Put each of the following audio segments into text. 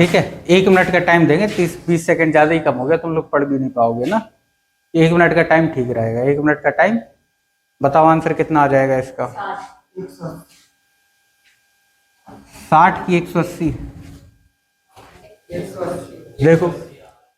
ठीक है, 1 मिनट का टाइम देंगे, 30-20 सेकंड ज्यादा ही कम हो गया, तुम लोग पढ़ भी नहीं पाओगे ना। 1 मिनट का टाइम ठीक रहेगा, 1 मिनट का टाइम। बताओ आंसर कितना आ जाएगा इसका? 60 की 180। देखो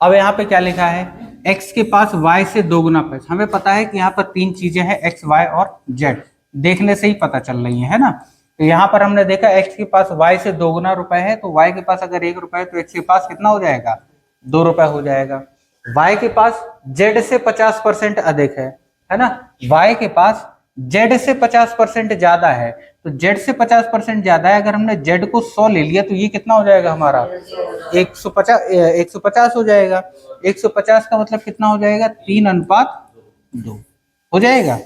अब यहाँ पे क्या लिखा है, x के पास y से 2 गुना पैसा। हमें पता है कि यहाँ पर 3 चीजें हैं, x, y और z, देखने से ही पता चल रही है ना। तो यहाँ पर हमने देखा x के पास y से 2 गुना रुपए है, तो y के पास अगर 1 रुपए है तो x के पास कितना हो जाएगा? 2 रुपए हो जाएगा। y के पास z से 50% अधिक है ना। y के पास z से 50% ज्यादा है, तो z से 50% ज्यादा है। अगर हमने z को 100 ले लिया तो ये कितना हो जाएगा हमारा? 150 हो जाएगा। 150 का मतलब कितना हो जाएगा? 3:2 हो जाएगा।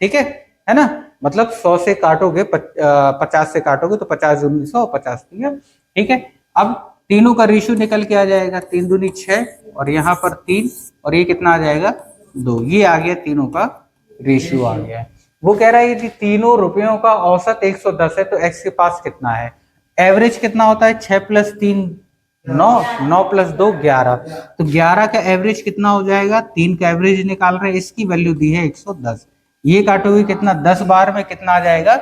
ठीक है ना। मतलब 100 से काटोगे 50 से काटोगे तो 50 दूनी 100, 50 3। ठीक है, अब तीनों का रेशियो निकल के आ जाएगा, 3 दूनी 6 और यहाँ पर 3 और ये कितना आ जाएगा? 2। ये आ गया, तीनों का रेशियो आ गया है। वो कह रहा है कि तीनों रुपयों का औसत 110 है, तो x के पास कितना है? एवरेज कितना होता है? 6 + 3 9, 9 + 2 11। तो 11 का एवरेज कितना हो जाएगा? 3 का एवरेज निकाल रहे हैं, इसकी वैल्यू दी है 110। ये काटोगे कितना? 10 बार में कितना आ जाएगा?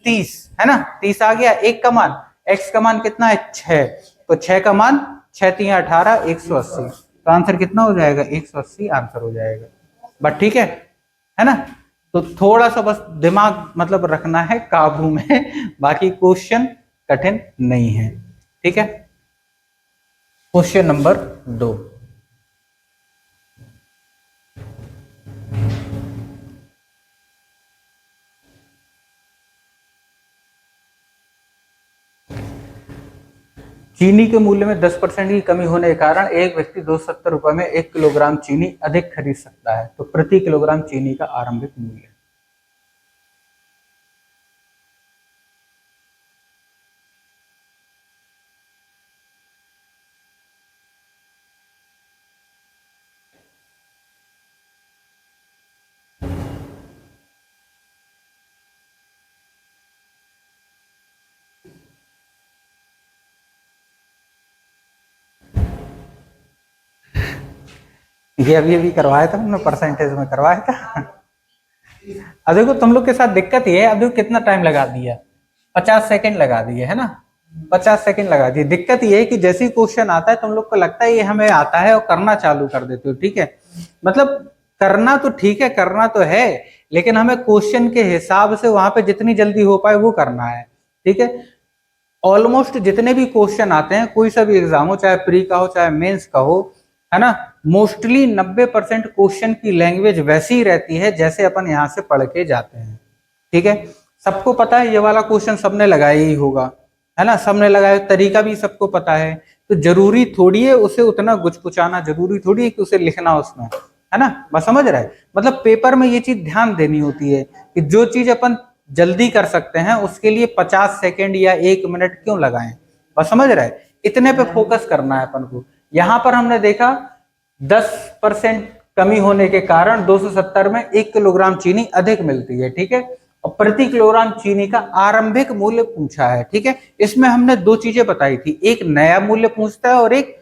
30, है ना। 30 आ गया। एक का मान, x का मान कितना है? 6, तो 6 का मान 6 × 3 = 18, 180। तो आंसर कितना हो जाएगा? 180 आंसर हो जाएगा। बट ठीक है ना। तो थोड़ा सा बस दिमाग मतलब रखना है काबू में, बाकी क्वेश्चन कठिन नहीं है। ठीक है, क्वेश्चन नंबर 2। चीनी के मूल्य में 10% की कमी होने के कारण एक व्यक्ति 270 रुपए में 1 किलोग्राम चीनी अधिक खरीद सकता है, तो प्रति किलोग्राम चीनी का आरंभिक मूल्य। ये अभी करवाया था हमने, परसेंटेज में करवाया था। अब देखो तुम लोग के साथ दिक्कत ये है, अब देखो कितना टाइम लगा दिया, 50 सेकंड लगा दिए, है ना। 50 सेकंड लगा दिए। दिक्कत ये है कि जैसे ही क्वेश्चन आता है तुम लोग को लगता है ये हमें आता है और करना चालू कर देते हो। ठीक है, मतलब करना तो ठीक है, करना तो है, लेकिन हमें क्वेश्चन के हिसाब से वहां पे जितनी जल्दी हो पाए वो करना है। ठीक है, ऑलमोस्ट जितने भी क्वेश्चन आते हैं, कोई सा भी एग्जाम हो, चाहे प्री का हो चाहे मेंस का हो, है ना, मोस्टली 90% क्वेश्चन की लैंग्वेज वैसी ही रहती है जैसे अपन यहाँ से पढ़ के जाते हैं। ठीक है, सबको पता है ये वाला क्वेश्चन सबने लगाया ही होगा, है ना, सबने लगाया, तरीका भी सबको पता है। तो जरूरी थोड़ी है उसे उतना गुचपुचाना, जरूरी थोड़ी है कि उसे लिखना उसमें, है ना। बस समझ रहे हैं, मतलब पेपर में ये चीज ध्यान देनी होती है कि जो चीज अपन जल्दी कर सकते हैं उसके लिए 50 सेकेंड या 1 मिनट क्यों लगाएं। बस समझ रहे हैं, इतने पे फोकस करना है अपन को। यहाँ पर हमने देखा 10% कमी होने के कारण 270 में 1 किलोग्राम चीनी अधिक मिलती है। ठीक है, और प्रति किलोग्राम चीनी का आरंभिक मूल्य पूछा है। ठीक है, इसमें हमने 2 चीजें बताई थी, एक नया मूल्य पूछता है और एक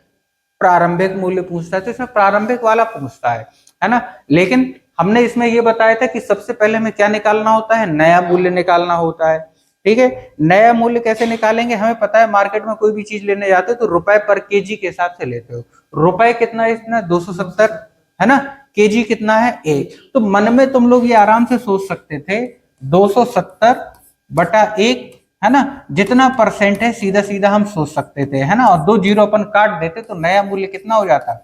प्रारंभिक मूल्य पूछता है। तो इसमें प्रारंभिक वाला पूछता है ना। लेकिन हमने इसमें यह बताया था कि सबसे पहले हमें क्या निकालना होता है? नया मूल्य निकालना होता है। ठीक है, नया मूल्य कैसे निकालेंगे? हमें पता है मार्केट में कोई भी चीज लेने जाते हो तो रुपए पर केजी के हिसाब से लेते हो। रुपए कितना है इसमें? 270, है ना। केजी कितना है? 1। तो मन में तुम लोग ये आराम से सोच सकते थे 270/1, है ना, जितना परसेंट है सीधा सीधा हम सोच सकते थे, है ना। और 2 जीरो अपन काट देते तो नया मूल्य कितना हो जाता?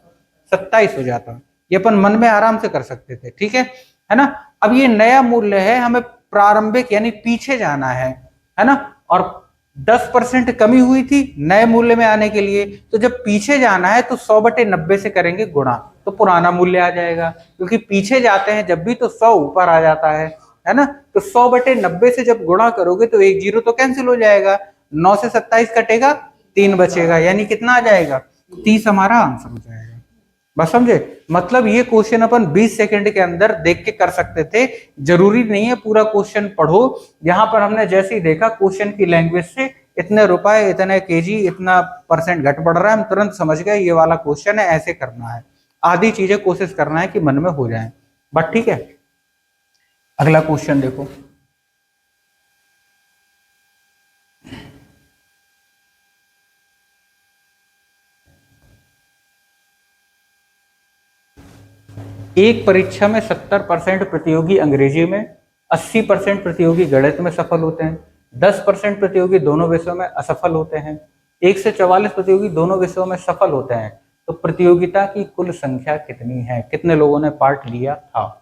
27 हो जाता। ये अपन मन में आराम से कर सकते थे। ठीक है ना। अब ये नया मूल्य है, हमें प्रारंभिक यानी पीछे जाना है ना। और 10% कमी हुई थी नए मूल्य में आने के लिए, तो जब पीछे जाना है तो 100/90 से करेंगे गुणा, तो पुराना मूल्य आ जाएगा। क्योंकि पीछे जाते हैं जब भी तो 100 ऊपर आ जाता है ना। तो 100/90 से जब गुणा करोगे तो 1 जीरो तो कैंसिल हो जाएगा, 9 से 27 कटेगा, 3 बचेगा, यानी कितना आ जाएगा? 30 हमारा आंसर हो जाएगा। बस समझे, मतलब ये क्वेश्चन अपन 20 सेकंड के अंदर देख के कर सकते थे। जरूरी नहीं है पूरा क्वेश्चन पढ़ो, यहाँ पर हमने जैसे ही देखा क्वेश्चन की लैंग्वेज से इतने रुपए, इतने केजी, इतना परसेंट घट बढ़ रहा है, हम तुरंत समझ गए ये वाला क्वेश्चन है, ऐसे करना है। आधी चीजें कोशिश करना है कि मन में हो जाए, बट ठीक है। अगला क्वेश्चन देखो, एक परीक्षा में 70% प्रतियोगी अंग्रेजी में, 80% प्रतियोगी गणित में सफल होते हैं, 10% प्रतियोगी दोनों विषयों में असफल होते हैं, 1 से 44 प्रतियोगी दोनों विषयों में सफल होते हैं। तो प्रतियोगिता की कुल संख्या कितनी है, कितने लोगों ने पार्ट लिया था?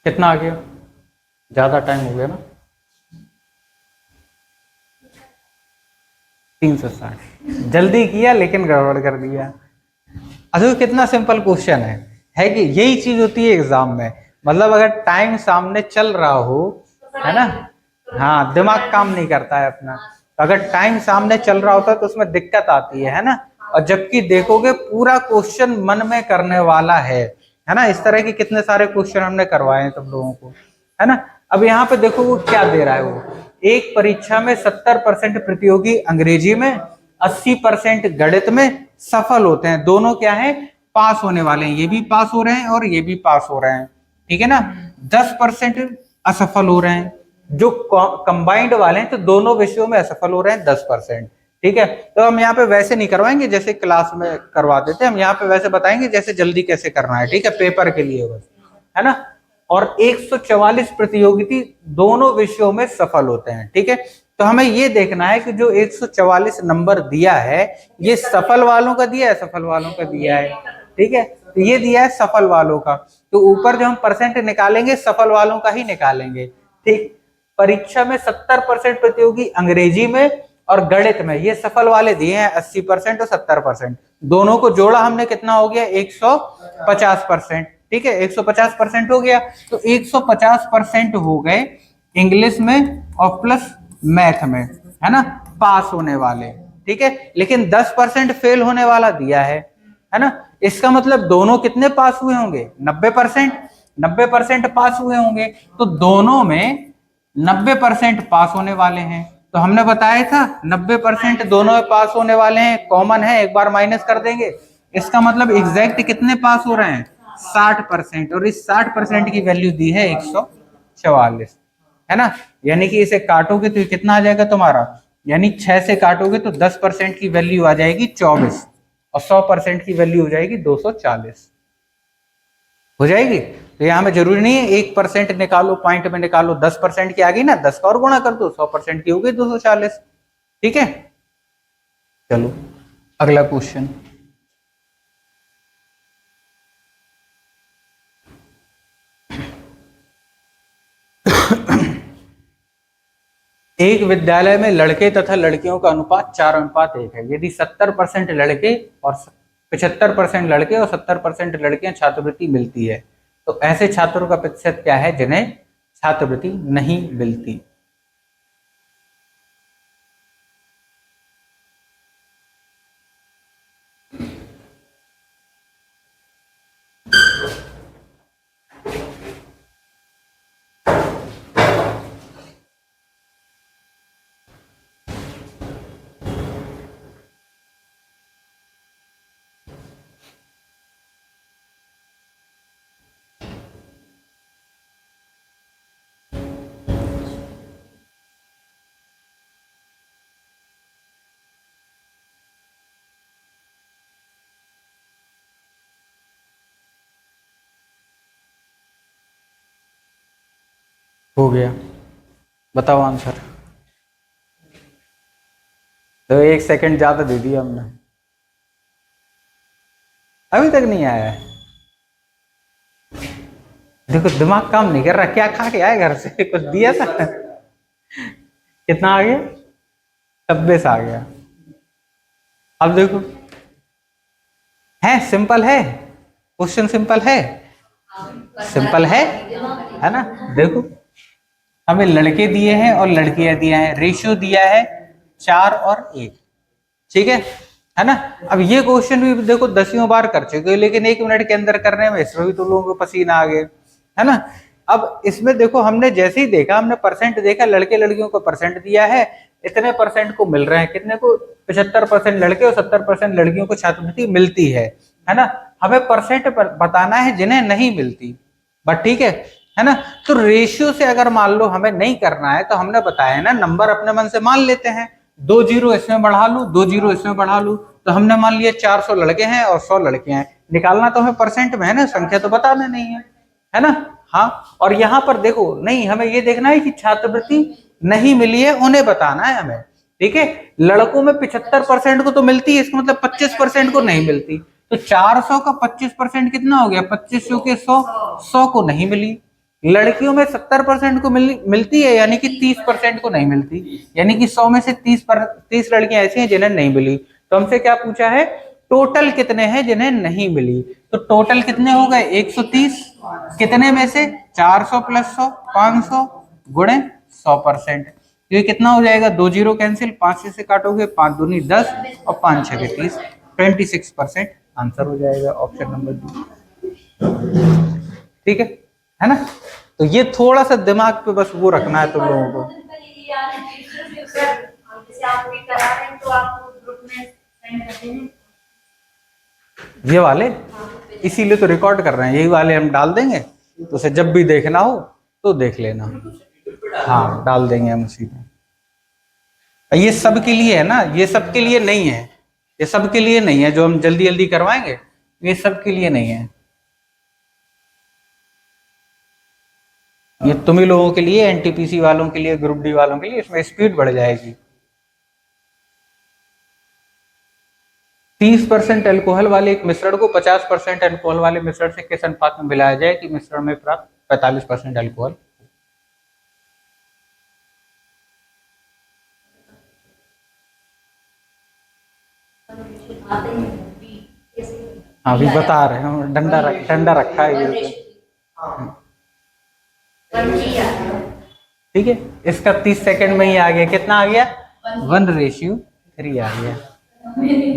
कितना आ गया? ज्यादा टाइम हो गया ना। 360। जल्दी किया लेकिन गड़बड़ कर दिया। अच्छा, कितना सिंपल क्वेश्चन है कि यही चीज होती है एग्जाम में। मतलब अगर टाइम सामने चल रहा हो, है ना, हाँ, दिमाग काम नहीं करता है अपना। तो अगर टाइम सामने चल रहा होता है तो उसमें दिक्कत आती है ना। और जबकि देखोगे पूरा क्वेश्चन मन में करने वाला है ना। इस तरह के कितने सारे क्वेश्चन हमने करवाए हैं तुम लोगों को, है ना। अब यहाँ पे देखो वो क्या दे रहा है, वो एक परीक्षा में 70% प्रतियोगी अंग्रेजी में, 80% गणित में सफल होते हैं। दोनों क्या है, पास होने वाले हैं। ये भी पास हो रहे हैं और ये भी पास हो रहे हैं, ठीक है ना। 10% असफल हो रहे हैं। जो कंबाइंड वाले हैं तो दोनों विषयों में असफल हो रहे हैं 10%, ठीक है। तो हम यहाँ पे वैसे नहीं करवाएंगे जैसे क्लास में करवा देते, हम यहाँ पे वैसे बताएंगे जैसे जल्दी कैसे करना है, ठीक है, पेपर के लिए बस, है ना। और 144 प्रतियोगी दोनों विषयों में सफल होते हैं, ठीक है। तो हमें ये देखना है कि जो 144 नंबर दिया है ये सफल वालों का दिया है, सफल वालों का दिया है, ठीक है। तो ये दिया है सफल वालों का, तो ऊपर जो हम परसेंट निकालेंगे सफल वालों का ही निकालेंगे, ठीक। परीक्षा में 70% प्रतियोगी अंग्रेजी में और गणित में, ये सफल वाले दिए हैं 80% और 70%। दोनों को जोड़ा हमने, कितना हो गया, 150%, ठीक है। 150% हो गया, तो 150% हो गए इंग्लिश में और प्लस मैथ में, है ना, पास होने वाले, ठीक है। लेकिन 10% फेल होने वाला दिया है ना। इसका मतलब दोनों कितने पास हुए होंगे, 90%। 90% पास हुए होंगे, तो दोनों में 90% पास होने वाले हैं। तो हमने बताया था 90% दोनों में पास होने वाले हैं, कॉमन है, एक बार माइनस कर देंगे। इसका मतलब एग्जैक्ट कितने पास हो रहे हैं, 60%। और इस 60% की वैल्यू दी है 144, है ना। यानी कि इसे काटोगे तो कितना आ जाएगा तुम्हारा, यानी 6 से काटोगे तो 10% की वैल्यू आ जाएगी 24, और 100% की वैल्यू हो जाएगी 240, हो जाएगी। तो यहाँ में जरूरी नहीं है 1% निकालो, पॉइंट में निकालो, 10% की आ गई ना, 10 का और गुणा कर दो, 100% की हो गई 240, ठीक है। चलो अगला क्वेश्चन, एक विद्यालय में लड़के तथा लड़कियों का अनुपात 4:1 है। यदि 70% लड़के और 75% लड़के और 70% लड़कियां छात्रवृत्ति मिलती है, तो ऐसे छात्रों का प्रतिशत क्या है जिन्हें छात्रवृत्ति नहीं मिलती? हो गया, बताओ आंसर। तो 1 सेकंड ज्यादा दे दिया हमने, अभी तक नहीं आया है। देखो दिमाग काम नहीं कर रहा, क्या खा के आए घर से कुछ दिया था? कितना आ गया? 26 आ गया। अब देखो, है सिंपल है, क्वेश्चन सिंपल है, सिंपल है ना। देखो हमें लड़के दिए हैं और लड़कियां दिया है, रेशियो दिया है 4 और 1, ठीक है ना। अब ये क्वेश्चन भी देखो 10वीं बार कर चुके हो, लेकिन 1 मिनट के अंदर करने में इसमें भी तो लोगों को पसीना आ गए, है ना। अब इसमें देखो हमने जैसे ही देखा, हमने परसेंट देखा, लड़के लड़कियों को परसेंट दिया है, इतने परसेंट को मिल रहे हैं, कितने को? 75% लड़के और 70% लड़कियों को छात्रवृत्ति मिलती है ना। हमें परसेंट बताना है जिन्हें नहीं मिलती, बट ठीक है ना। तो रेशियो से अगर मान लो हमें नहीं करना है, तो हमने बताया ना नंबर अपने मन से मान लेते हैं, 2 जीरो इसमें बढ़ा लू, 2 जीरो इसमें बढ़ा लू, तो हमने मान लिया 400 लड़के हैं और 100 लड़कियां हैं। निकालना तो हमें परसेंट में है ना, संख्या तो बताना नहीं है ना। हाँ, और यहाँ पर देखो नहीं, हमें ये देखना है कि छात्रवृत्ति नहीं मिली है उन्हें बताना है हमें, ठीक है। लड़कों में 75% को तो मिलती है, इसका मतलब 25% को नहीं मिलती। तो 400 का 25% कितना हो गया? 2500 के 100, 100 को नहीं मिली। लड़कियों में 70% को मिलती है, यानी कि 30% को नहीं मिलती, यानी कि 100 में से 30 लड़कियां ऐसी हैं जिन्हें नहीं मिली। तो हमसे क्या पूछा है? टोटल कितने हैं जिन्हें नहीं मिली। तो टोटल कितने हो गए? 130। कितने में से? 400 प्लस 100, 500 गुणे 100%। तो ये कितना हो जाएगा? 2 जीरो कैंसिल, 5 से काटोगे, 5 दूनी 10 और 5 छके 30, 26% आंसर हो जाएगा ऑप्शन नंबर बी, ठीक है ना। तो ये थोड़ा सा दिमाग पे बस वो रखना है तुम लोगों को। ये वाले इसीलिए तो रिकॉर्ड कर रहे हैं, यही वाले हम डाल देंगे, तो उसे जब भी देखना हो तो देख लेना। हाँ डाल देंगे हम उसी में। ये सब के लिए है ना, ये सब के लिए नहीं है, ये सब के लिए नहीं है जो हम जल्दी जल्दी करवाएंगे, ये सब के लिए नहीं है, ये तुम ही लोगों के लिए, एनटीपीसी वालों के लिए, ग्रुप डी वालों के लिए, इसमें स्पीड बढ़ जाएगी। 30% अल्कोहल वाले एक मिश्रण को 50% अल्कोहल वाले मिश्रण से किस अनुपात में मिलाया जाए कि मिश्रण में प्राप्त 45% अल्कोहल। अभी बता रहे हैं, डंडा रखा है ये, ठीक है। इसका 30 सेकंड में ही आ गया, कितना आ गया? 1:3 आ गया।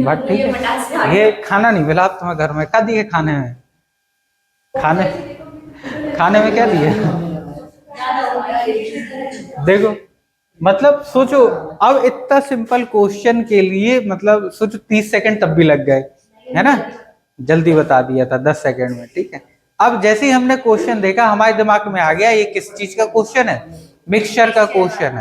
बट ठीक है, ये खाना नहीं मिला तुम्हें घर में, क्या दिए खाने में? खाने में क्या दिए? देखो मतलब सोचो, अब इतना सिंपल क्वेश्चन के लिए मतलब सोचो 30 सेकंड तब भी लग गए, है ना। जल्दी बता दिया था 10 सेकंड में, ठीक है। अब जैसे ही हमने क्वेश्चन देखा, हमारे दिमाग में आ गया ये किस चीज का क्वेश्चन है? मिक्सचर का क्वेश्चन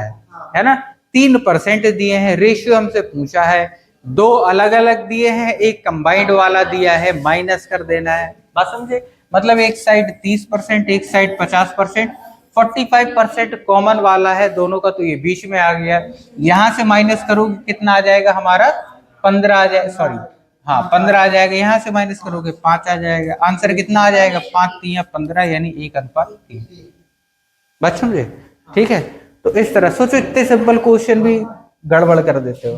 है ना। 3% दिए हैं, रेशियो हमसे पूछा है, 2 अलग अलग दिए हैं, एक कंबाइंड वाला दिया है, माइनस कर देना है, बात समझे। मतलब एक साइड 30%, एक साइड 50%, 45% कॉमन वाला है दोनों का, तो ये बीच में आ गया। यहां से माइनस करोगे कितना आ जाएगा हमारा? 15 आ जाएगा, सॉरी हाँ 15 आ जाएगा, यहां से माइनस करोगे 5 आ जाएगा, आंसर कितना आ जाएगा? 5 3 15, यानी 1:3। बात समझे, ठीक है। तो इस तरह सोचो, इतने सिंपल क्वेश्चन भी गड़बड़ कर देते हो।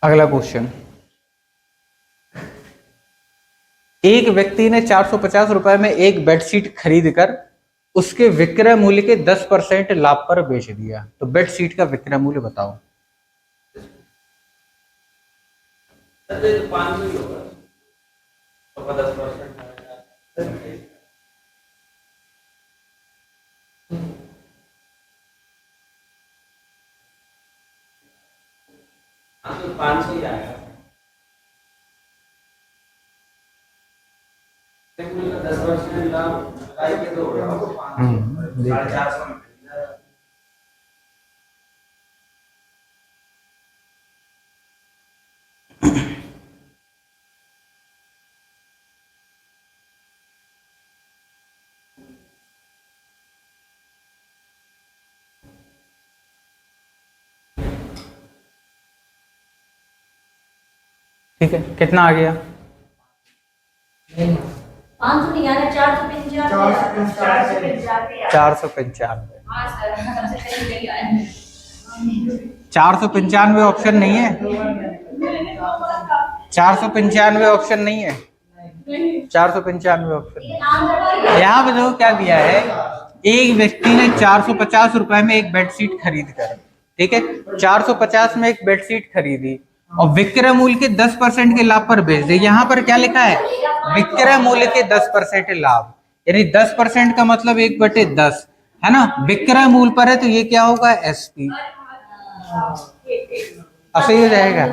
अगला क्वेश्चन, एक व्यक्ति ने 450 रुपए में एक बेडशीट खरीद कर उसके विक्रय मूल्य के 10% लाभ पर बेच दिया, तो बेडशीट का विक्रय मूल्य बताओ। तो 500 ही होगा, तो 10%। हाँ तो 500 ही आएगा, 10% लाभ के तो होगा 450 में। ठीक है, कितना आ गया? 500 नहीं आ रहा, 495। 495। हाँ सर, सबसे पहले यही आया। 495 ऑप्शन नहीं है? 495 ऑप्शन नहीं है? 495 ऑप्शन। यहाँ पे देखो क्या दिया है, एक व्यक्ति ने 450 रुपए में एक बेडशीट खरीद कर, ठीक है, 450 में एक बेडशीट खरीदी और विक्रय मूल्य के 10% के लाभ पर बेच दी। यहाँ पर क्या लिखा है? विक्रय मूल्य के 10% लाभ, यानी 10% का मतलब 1/10 है ना। विक्रय मूल्य पर है तो ये क्या होगा? एसपी। सही हो जाएगा।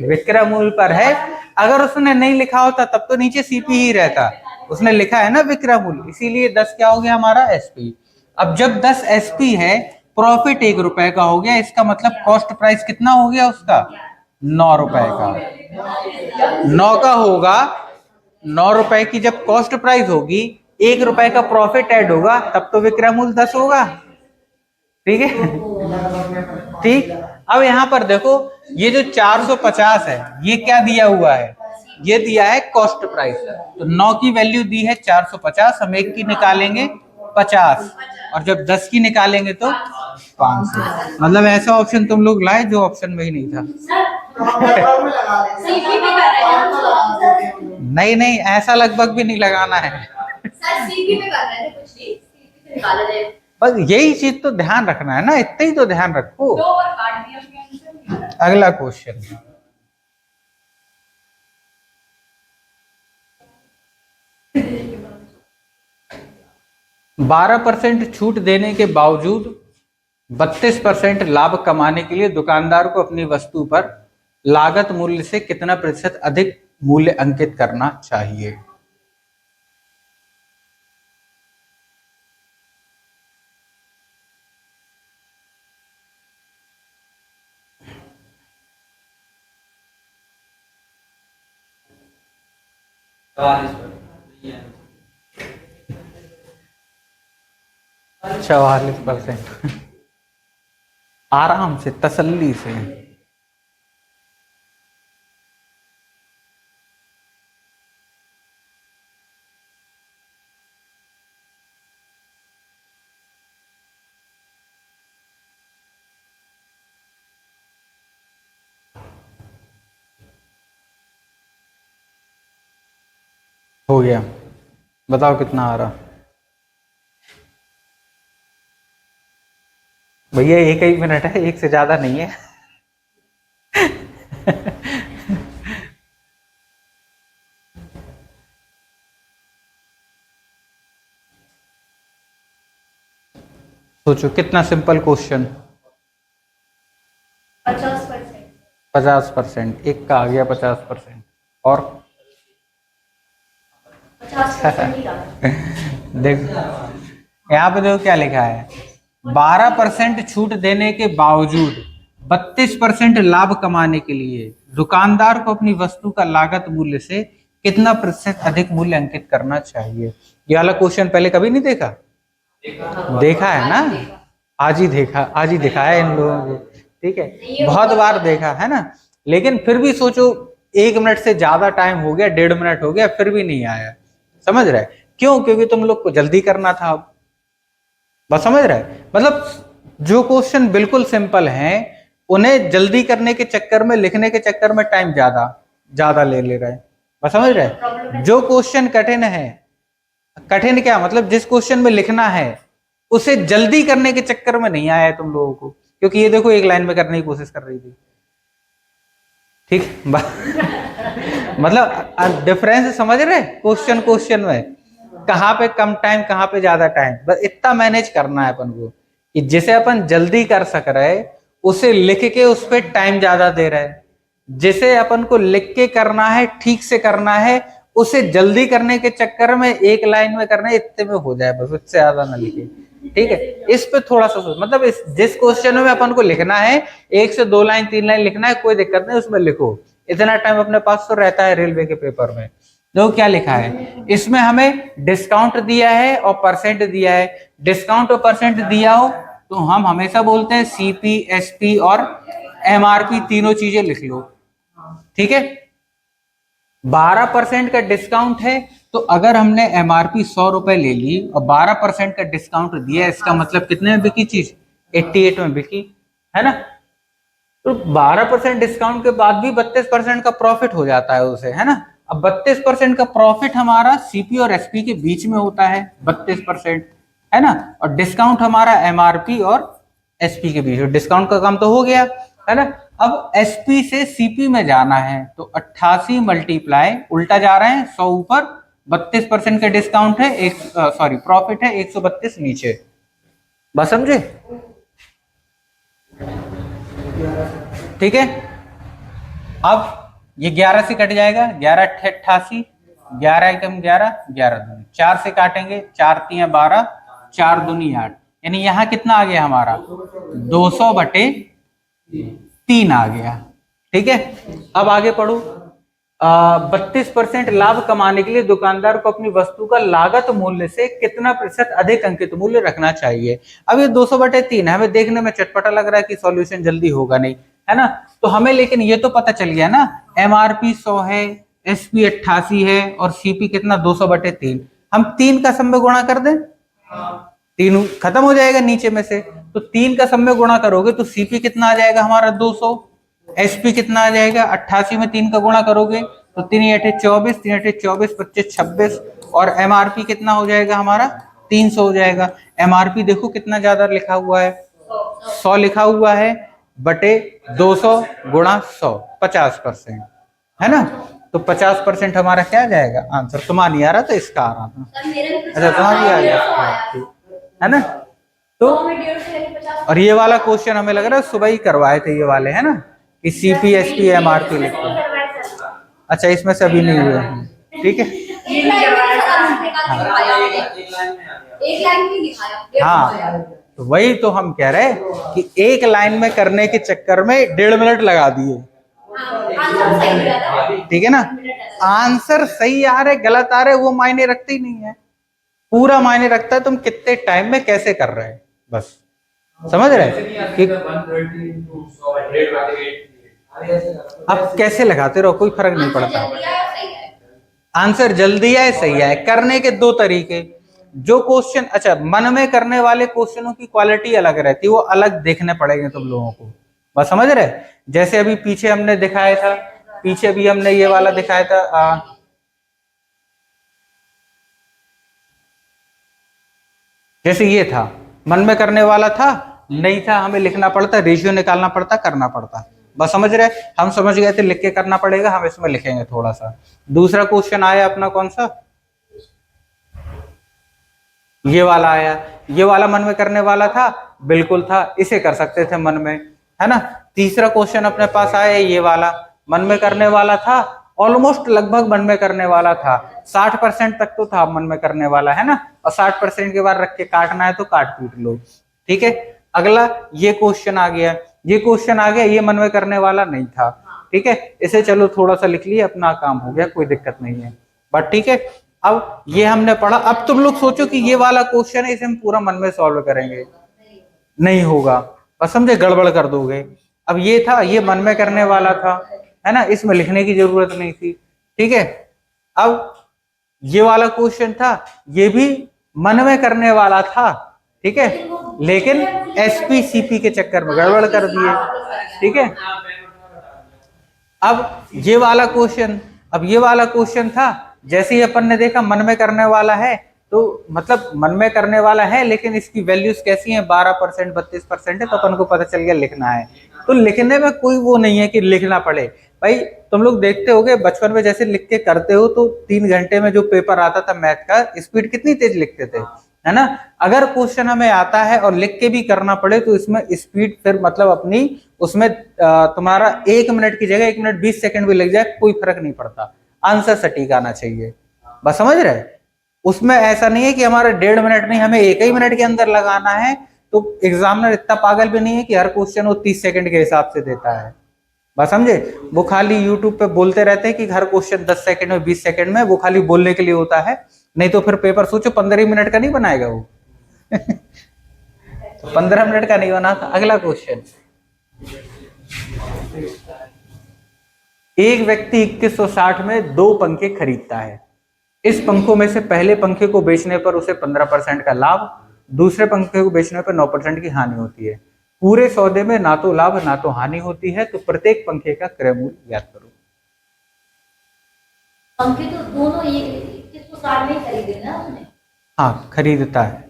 विक्रय मूल्य पर है, अगर उसने नहीं लिखा होता तब तो नीचे सीपी ही रहता, उसने लिखा है ना विक्रय मूल्य, इसीलिए 10 क्या हो गया हमारा? एसपी। अब जब 10 एसपी है, प्रॉफिट 1 रुपए का हो गया, इसका मतलब कॉस्ट प्राइस कितना हो गया उसका? 9 रुपए का। 9 का होगा, 9 रुपए की जब कॉस्ट प्राइस होगी, 1 रुपए का प्रॉफिट ऐड होगा, तब तो विक्रय मूल्य 10 होगा। ठीक है, ठीक। अब यहाँ पर देखो, ये जो 450 है, ये क्या दिया हुआ है? ये दिया है कॉस्ट प्राइस। तो 9 की वैल्यू दी है 450, हम 1 की निकालेंगे 50, और जब 10 की निकालेंगे तो 500। मतलब ऐसा ऑप्शन तुम लोग लाए जो ऑप्शन में ही नहीं था। नहीं नहीं, ऐसा लगभग भी नहीं लगाना है। बस यही चीज तो ध्यान रखना है ना, इतना ही तो ध्यान रखो। अगला क्वेश्चन, 12% छूट देने के बावजूद 32% लाभ कमाने के लिए दुकानदार को अपनी वस्तु पर लागत मूल्य से कितना प्रतिशत अधिक मूल्य अंकित करना चाहिए? चवालीस %। आराम से, तसल्ली से। हो गया, बताओ कितना आ रहा? भैया 1 ही मिनट है, एक से ज्यादा नहीं है। सोचो कितना सिंपल क्वेश्चन। 50%। 50%, एक का आ गया 50%, और 50% ही रहा। देखो यहाँ पे देखो क्या लिखा है, 12% छूट देने के बावजूद 32% लाभ कमाने के लिए दुकानदार को अपनी वस्तु का लागत मूल्य से कितना प्रतिशत अधिक मूल्य अंकित करना चाहिए। ये वाला क्वेश्चन पहले कभी नहीं देखा? देखा है ना, आज ही देखा, आज ही दिखाया इन लोगों को। ठीक है, बहुत बार देखा है ना, लेकिन फिर भी सोचो 1 मिनट से ज्यादा टाइम हो गया, 1.5 मिनट हो गया, फिर भी नहीं आया। समझ रहे? क्यों? क्योंकि तुम लोग को जल्दी करना था। अब बस समझ रहे, मतलब जो क्वेश्चन बिल्कुल सिंपल हैं उन्हें जल्दी करने के चक्कर में, लिखने के चक्कर में टाइम ज्यादा ज्यादा ले रहे हैं। बस समझ रहे, जो क्वेश्चन कठिन है, कठिन क्या मतलब जिस क्वेश्चन में लिखना है उसे जल्दी करने के चक्कर में नहीं आया है तुम लोगों को, क्योंकि ये देखो एक लाइन में करने की कोशिश कर रही थी। ठीक मतलब डिफरेंस समझ रहे? क्वेश्चन क्वेश्चन में कहाँ पे कम टाइम, कहाँ पे ज्यादा टाइम, बस इतना मैनेज करना है अपन को कि जिसे अपन जल्दी कर सक रहे उसे लिख के उस पर टाइम ज्यादा दे रहे, जिसे अपन को लिख के करना है, ठीक से करना है, उसे जल्दी करने के चक्कर में एक लाइन में करना है, इतने में हो जाए बस, उससे ज्यादा ना लिखे। ठीक है, इस पे थोड़ा सा मतलब जिस क्वेश्चन में अपन को लिखना है 1 से 2 लाइन 3 लाइन लिखना है, कोई दिक्कत नहीं, उसमें लिखो, इतना टाइम अपने पास तो रहता है रेलवे के पेपर में। देखो क्या लिखा है इसमें, हमें डिस्काउंट दिया है और परसेंट दिया है। डिस्काउंट और परसेंट दिया हो तो हम हमेशा बोलते हैं सीपी, एसपी और एमआरपी तीनों चीजें लिख लो। ठीक है, 12% का डिस्काउंट है, तो अगर हमने एमआरपी 100 रुपए ले ली और 12% का डिस्काउंट दिया, इसका मतलब कितने में बिकी चीज? 88 में बिकी, है ना। तो 12% डिस्काउंट के बाद भी 32% का प्रॉफिट हो जाता है उसे, है ना। अब 32% का प्रॉफिट हमारा सीपी और एसपी के बीच में होता है, 32%, है ना। और डिस्काउंट हमारा एमआरपी और एसपी के बीच में, डिस्काउंट का काम तो हो गया, है ना। अब एसपी से सीपी में जाना है, तो 88 मल्टीप्लाई, उल्टा जा रहे हैं, 100 ऊपर, 32% का डिस्काउंट है, एक सॉरी प्रॉफिट है, 132 नीचे। बस समझे? ठीक है। अब ये 11 से कट जाएगा, 11 88, 11 एकम 11, 11 दूनी 4 से काटेंगे, 4 तिया 12, 4 दूनी 8, यानी यहां कितना आ गया हमारा? 200/3 आ गया। ठीक है, अब आगे पढ़ो। 32% लाभ कमाने के लिए दुकानदार को अपनी वस्तु का लागत मूल्य से कितना प्रतिशत अधिक अंकित मूल्य रखना चाहिए। अब ये 200/3 है, हमें देखने में चटपटा लग रहा है कि सॉल्यूशन जल्दी होगा नहीं, है ना। तो हमें लेकिन ये तो पता चल गया ना, एमआरपी 100 है, एसपी 88 है और सीपी कितना? 200/3। हम 3 का सम में गुणा कर दें, 3 खत्म हो जाएगा नीचे में से, तो 3 का सम में गुणा करोगे तो सीपी कितना आ जाएगा हमारा? 200। एसपी कितना आ जाएगा? 88 में 3 का गुणा करोगे तो 3 8 24, 3 8 24, 25 26, और एमआरपी कितना हो जाएगा हमारा? 300 हो जाएगा। एमआरपी देखो कितना ज्यादा लिखा हुआ है, 100 लिखा हुआ है, बटे 200 गुणा 100, 50%, है ना। तो 50% हमारा क्या आ जाएगा आंसर? तुम्हारा नहीं आ रहा तो इसका आ रहा था, अच्छा तुम्हारा भी आ गया, है ना। तो और ये वाला क्वेश्चन हमें लग रहा है सुबह ही करवाए थे ये वाले, है ना, कि सीपी एसपी एमआरपी लिखो। अच्छा इसमें से अभी नहीं हुए, ठीक है। हाँ, तो वही तो हम कह रहे हैं कि एक लाइन में करने के चक्कर में 1.5 मिनट लगा दिए, ठीक है ना। आंसर सही आ रहे गलत आ रहे वो मायने रखते ही नहीं है, पूरा मायने रखता है तुम कितने टाइम में कैसे कर रहे हैं, बस समझ रहे कि आप कैसे लगाते रहो कोई फर्क नहीं पड़ता। आंसर जल्दी आए सही आए, करने के 2 तरीके। जो क्वेश्चन, अच्छा मन में करने वाले क्वेश्चनों की क्वालिटी अलग रहती है, वो अलग देखने पड़ेंगे तुम लोगों को, बस समझ रहे। जैसे अभी पीछे हमने दिखाया था, पीछे भी हमने ये वाला दिखाया था, जैसे ये था, मन में करने वाला था नहीं था, हमें लिखना पड़ता, रेशियो निकालना पड़ता, करना पड़ता, बस समझ रहे। हम समझ गए थे लिख के करना पड़ेगा, हम इसमें लिखेंगे थोड़ा सा। दूसरा क्वेश्चन आया अपना कौन सा? ये वाला आया, ये वाला मन में करने वाला था, बिल्कुल था, इसे कर सकते थे मन में, है ना। तीसरा क्वेश्चन अपने पास आया ये वाला, मन में करने वाला था, ऑलमोस्ट लगभग मन में करने वाला था, 60% तक तो था मन में करने वाला, है ना। और 60% के बाद रख के काटना है तो काट पीट लो, ठीक है। अगला ये क्वेश्चन आ गया, ये क्वेश्चन आ गया, ये मन में करने वाला नहीं था, ठीक है। इसे चलो थोड़ा सा लिख लिए, अपना काम हो गया, कोई दिक्कत नहीं है, बट ठीक है। अब ये हमने पढ़ा, अब तुम लोग सोचो कि ये वाला क्वेश्चन है, इसे हम पूरा मन में सॉल्व करेंगे, नहीं होगा, बस समझे, गड़बड़ कर दोगे। अब ये था, ये मन में करने वाला था, है ना, इसमें लिखने की जरूरत नहीं थी, ठीक है। अब ये वाला क्वेश्चन था, ये भी मन में करने वाला था, ठीक है, लेकिन एसपी सीपी के चक्कर में गड़बड़ कर दिए, ठीक है। अब ये वाला क्वेश्चन, अब ये वाला क्वेश्चन था, जैसे ही अपन ने देखा मन में करने वाला है, तो मतलब मन में करने वाला है लेकिन इसकी वैल्यूज कैसी हैं, 12%, 32% है, तो अपन को पता चल गया लिखना है। तो लिखने में कोई वो नहीं है कि लिखना पड़े, भाई तुम लोग देखते होगे बचपन में जैसे लिख के करते हो, तो 3 घंटे में जो पेपर आता था मैथ का, स्पीड कितनी तेज लिखते थे, है ना। अगर क्वेश्चन हमें आता है और लिख के भी करना पड़े तो इसमें स्पीड फिर मतलब अपनी उसमें तुम्हारा 1 मिनट की जगह 1 मिनट 20 सेकंड भी लग जाए कोई फर्क नहीं पड़ता, आंसर सटीक आना चाहिए, बस समझ रहे। उसमें ऐसा नहीं है कि हमारा 1.5 मिनट नहीं, हमें 1 ही मिनट के अंदर लगाना है। तो एग्जामिनर इतना पागल भी नहीं है कि हर क्वेश्चन वो 30 सेकंड के हिसाब से देता है, बस समझे। वो खाली यूट्यूब पे बोलते रहते हैं कि हर क्वेश्चन 10 सेकंड में 20 सेकंड में, वो खाली बोलने के लिए होता है, नहीं तो फिर पेपर सोचो 15 मिनट का नहीं बनाएगा वो। तो 15 मिनट का नहीं बना था। अगला क्वेश्चन, एक व्यक्ति 2160 में 2 पंखे खरीदता है। इस पंखों में से पहले पंखे को बेचने पर उसे 15% का लाभ, दूसरे पंखे को बेचने पर 9% की हानि होती है। पूरे सौदे में ना तो लाभ ना तो हानि होती है, तो प्रत्येक पंखे का क्रय मूल्य ज्ञात करो। पंखे तो दोनों ये 2160 में ही खरीदे ना उसने। हाँ, खरीदता है।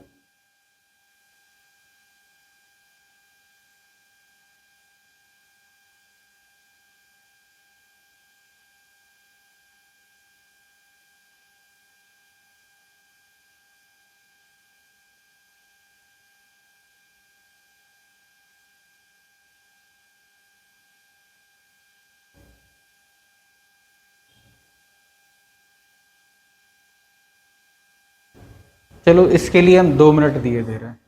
चलो, इसके लिए हम 2 मिनट दिए दे रहे हैं।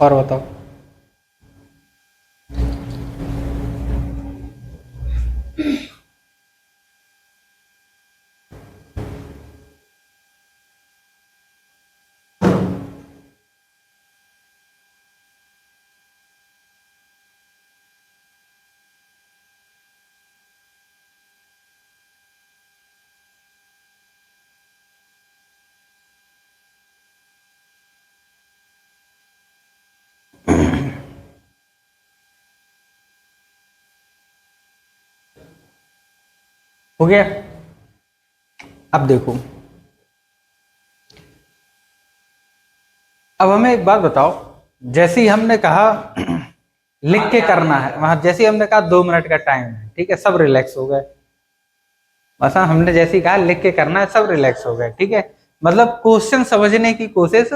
और बताओ। हो गया। अब देखो, अब हमें एक बात बताओ, जैसे ही हमने कहा लिख के करना है, वहां जैसे ही हमने कहा 2 मिनट का टाइम है, ठीक है, सब रिलैक्स हो गए। बस हमने जैसे ही कहा लिख के करना है, सब रिलैक्स हो गए, ठीक है। मतलब क्वेश्चन समझने की कोशिश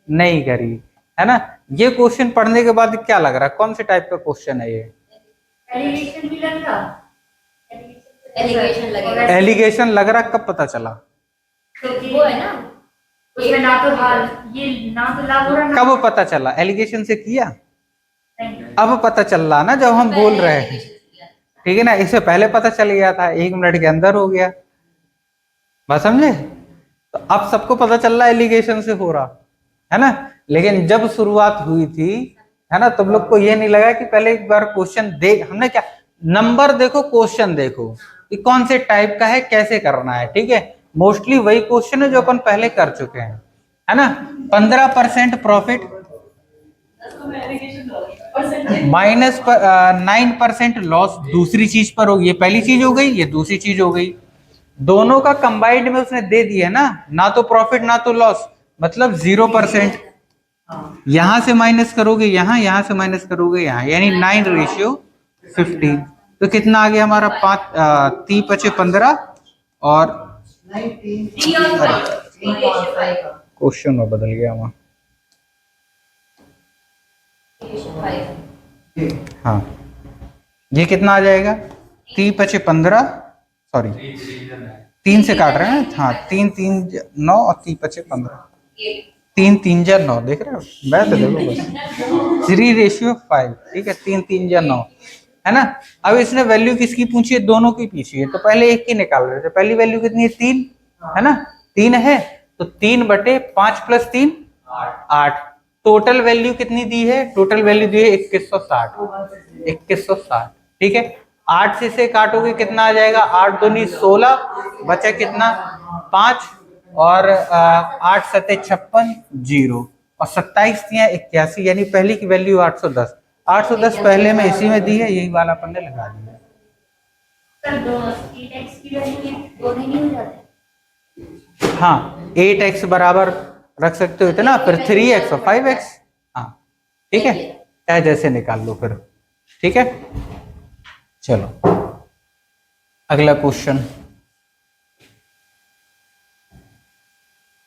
नहीं करी, है ना। ये क्वेश्चन पढ़ने के बाद क्या लग रहा है, कौन से टाइप का क्वेश्चन है ये? एलिगेशन भी लग रहा। एलिगेशन लगेगा। एलिगेशन लग रहा, कब पता चला? वो है ना, उसमें ना तो हाल ये ना तो लाभ हो रहा। कब पता चला? एलिगेशन से किया? अब पता चल रहा ना जब हम बोल रहे हैं, ठीक है ना। इससे पहले पता चल गया था, 1 मिनट के अंदर हो गया। बात समझे? तो अब सबको पता चल रहा एलिगेशन से हो रहा है ना। लेकिन जब शुरुआत हुई थी, है ना, तुम लोग को ये नहीं लगा कि पहले एक बार क्वेश्चन देख, हमने क्या नंबर देखो, क्वेश्चन देखो कि कौन से टाइप का है, कैसे करना है, ठीक है। मोस्टली वही क्वेश्चन है जो अपन पहले कर चुके हैं, है ना। 15% प्रॉफिट, -9% लॉस दूसरी चीज पर होगी। ये पहली चीज हो गई, ये दूसरी चीज हो गई। दोनों का कंबाइंड में उसने दे दिया ना, ना तो प्रॉफिट ना तो लॉस, मतलब 0%। यहां से माइनस करोगे यहाँ, यहां से माइनस करोगे यहाँ, यानी 9:50। तो कितना आ गया हमारा? 3 × 5 = 15 और क्वेश्चन में बदल गया वहां। हाँ, ये कितना आ जाएगा? 3 × 5 = 15, सॉरी 3 से काट रहे हैं। हाँ, 3 3 9 और 3 × 5 = 15। 3 3 जा 9, देख रहे हो? मैं तो देखो बस 3:5, ठीक है। 3 3 जा 9, है ना। अब इसने वैल्यू किसकी पूछी है? दोनों की पूछी है, तो पहले एक की निकाल रहे थे। पहली वैल्यू कितनी है? 3, है ना। 3 है, तो 3/5 + 3 8। टोटल वैल्यू कितनी दी है? टोटल वैल्यू दी है 2160। 2160, ठीक है। 8 से इसे काटोगे कितना आ जाएगा? 8 दूनी 16, बचा कितना? 5, और 8 7 56, 0, और 27 दिया 81, यानी पहली की वैल्यू 810। 810 पहले में इसी में दी है, यही वाला अपन ने लगा दिया। सर दोनों x की वैल्यू दोनों नहीं हो जाते? हाँ, 8x बराबर रख सकते हो इतना, फिर 3x और 5x। हाँ, ठीक है, चाहे जैसे निकाल लो फिर, ठीक है। चलो अगला क्वेश्चन।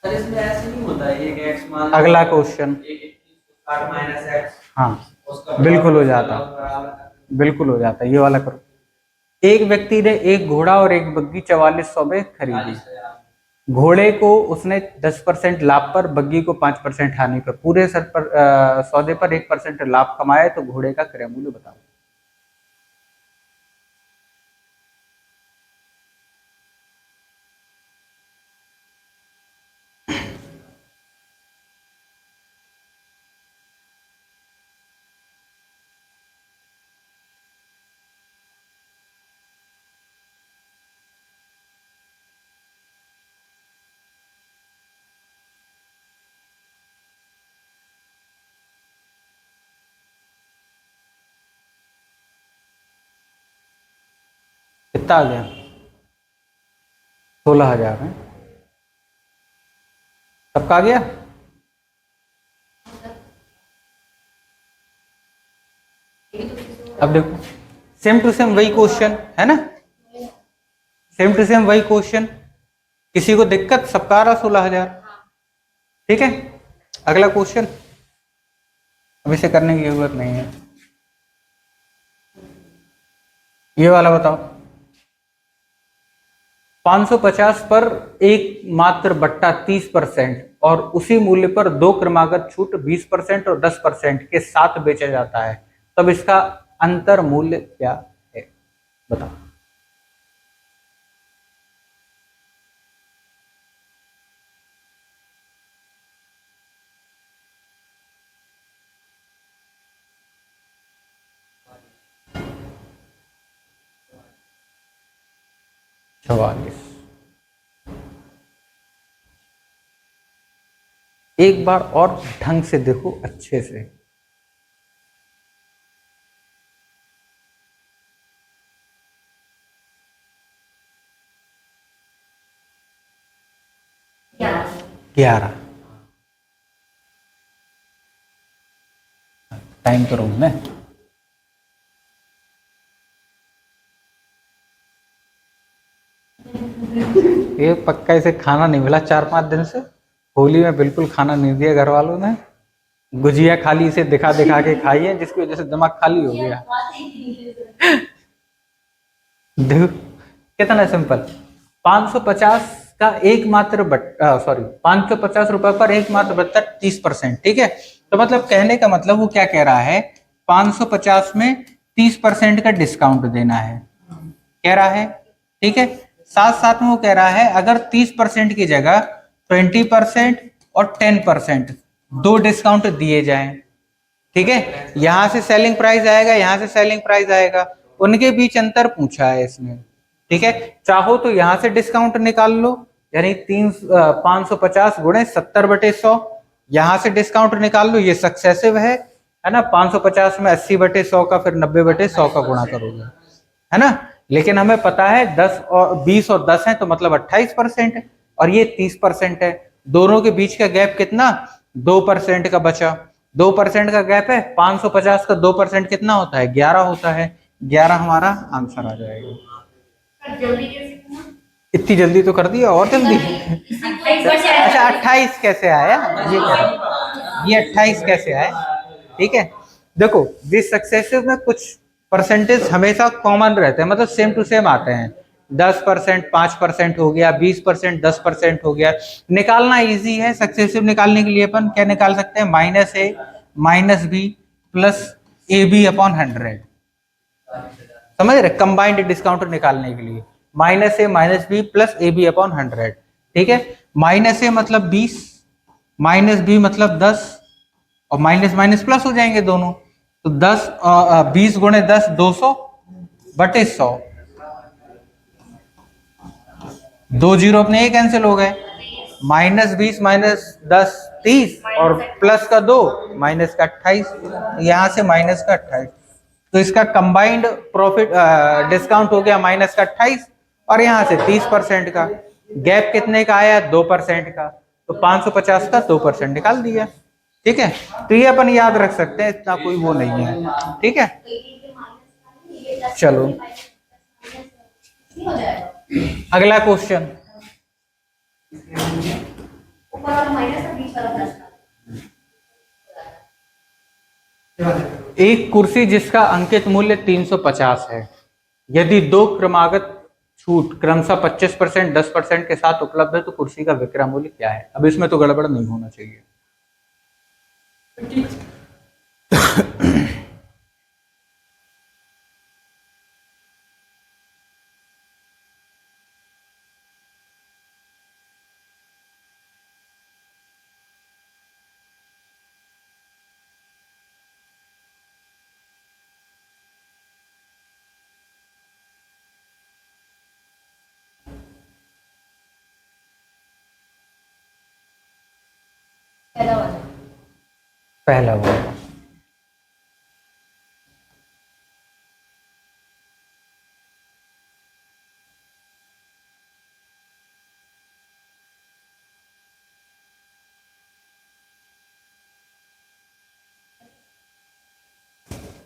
इसमें ऐसे नहीं होता है, एक x मान अगला क्वेश्चन। -x, हाँ, बिल्कुल हो जाता, बिल्कुल हो जाता। ये वाला करो। एक व्यक्ति ने एक घोड़ा और एक बग्गी 4400 में खरीदी। 40,000। घोड़े को उसने 10% लाभ पर, बग्गी को 5% हानि पर, पूरे सौदे पर 1% लाभ कमाया, तो घोड़े का क्रय मूल्य बताओ। कितना आ गया? 16,000 है। सबका आ गया? अब देखो, सेम टू सेम वही क्वेश्चन है ना, सेम टू सेम वही क्वेश्चन। किसी को दिक्कत? सबका आ रहा 16,000। ठीक है, अगला क्वेश्चन। अब इसे करने की जरूरत नहीं है। ये वाला बताओ। 550 पर एक मात्र बट्टा 30% और उसी मूल्य पर दो क्रमागत छूट 20% और 10% के साथ बेचा जाता है, तब इसका अंतर मूल्य क्या है? बताओ। चौवालीस। एक बार और ढंग से देखो, अच्छे से। क्या? 11। टाइम तो रूम में ये पक्का इसे खाना नहीं मिला 4-5 दिन से। होली में बिल्कुल खाना नहीं दिया घर वालों ने। गुजिया खाली इसे दिखा दिखा के खाई है, जिसकी वजह से दिमाग खाली हो गया। देखो कितना सिंपल। 550 का एकमात्र सॉरी 550 रुपए पर एकमात्र बट्टा 30%। ठीक है, तो मतलब कहने का मतलब वो क्या कह रहा है, 550 में 30% का डिस्काउंट देना है, कह रहा है। ठीक है, साथ साथ में वो कह रहा है अगर 30% की जगह 20% और 10% दो डिस्काउंट दिए जाएं। ठीक है, यहां से सेलिंग प्राइस आएगा, यहां से सेलिंग प्राइस आएगा, उनके बीच अंतर पूछा है इसने। ठीक है, चाहो तो यहां से डिस्काउंट निकाल लो, यानी 550 गुणे 70/100, यहां से डिस्काउंट निकाल लो, ये सक्सेसिव है ना। 550 में 80/100 का, फिर 90/100 का गुणा करोगे, है ना। लेकिन हमें पता है 10 और 20 और 10 है, तो मतलब 28% है, और ये 30% है। दोनों के बीच का गैप कितना? 2% का बचा। 2% का गैप है, 550 का 2% कितना होता है? 11 होता है। 11 हमारा आंसर आ जाएगा। जल्दी कैसे करना? इतनी जल्दी तो कर दिया, और जल्दी। 28 अच्छा 28 कैसे आया, ये कह रहा, ये 28 कैसे आया? ठीक है, देखो दिस सक्सेसिव में कुछ परसेंटेज हमेशा कॉमन रहते हैं, मतलब सेम टू सेम आते हैं। 10% 5% हो गया, 20% 10% हो गया। निकालना इजी है, सक्सेसिव निकालने के लिए अपन क्या निकाल सकते हैं? -a minus B plus A B upon 100। समझ रहे? कंबाइंड डिस्काउंट निकालने के लिए -a minus B plus A B upon 100। ठीक है, -a मतलब 20, -b मतलब 10, और माइनस माइनस प्लस हो जाएंगे दोनों, तो 10 20 गुणे 10 200/100। 2 जीरो अपने ये कैंसिल हो गए। -20 -10 30, और प्लस का 2 माइनस का 28, यहां से माइनस का 28, तो इसका कंबाइंड प्रॉफिट डिस्काउंट हो गया माइनस का 28, और यहां से 30% का। गैप कितने का आया? 2% का, तो 550 का 2% निकाल दिया। ठीक है, तो ये अपन याद रख सकते हैं, इतना कोई वो नहीं है। ठीक है, चलो अगला क्वेश्चन। ऊपर वाला माइनस और बीच वाला प्लस। एक कुर्सी जिसका अंकित मूल्य 350 है, यदि दो क्रमागत छूट क्रमशः 25%, 10% के साथ उपलब्ध है तो कुर्सी का विक्रय मूल्य क्या है? अब इसमें तो गड़बड़ नहीं होना चाहिए। पहला वाला। पहला वो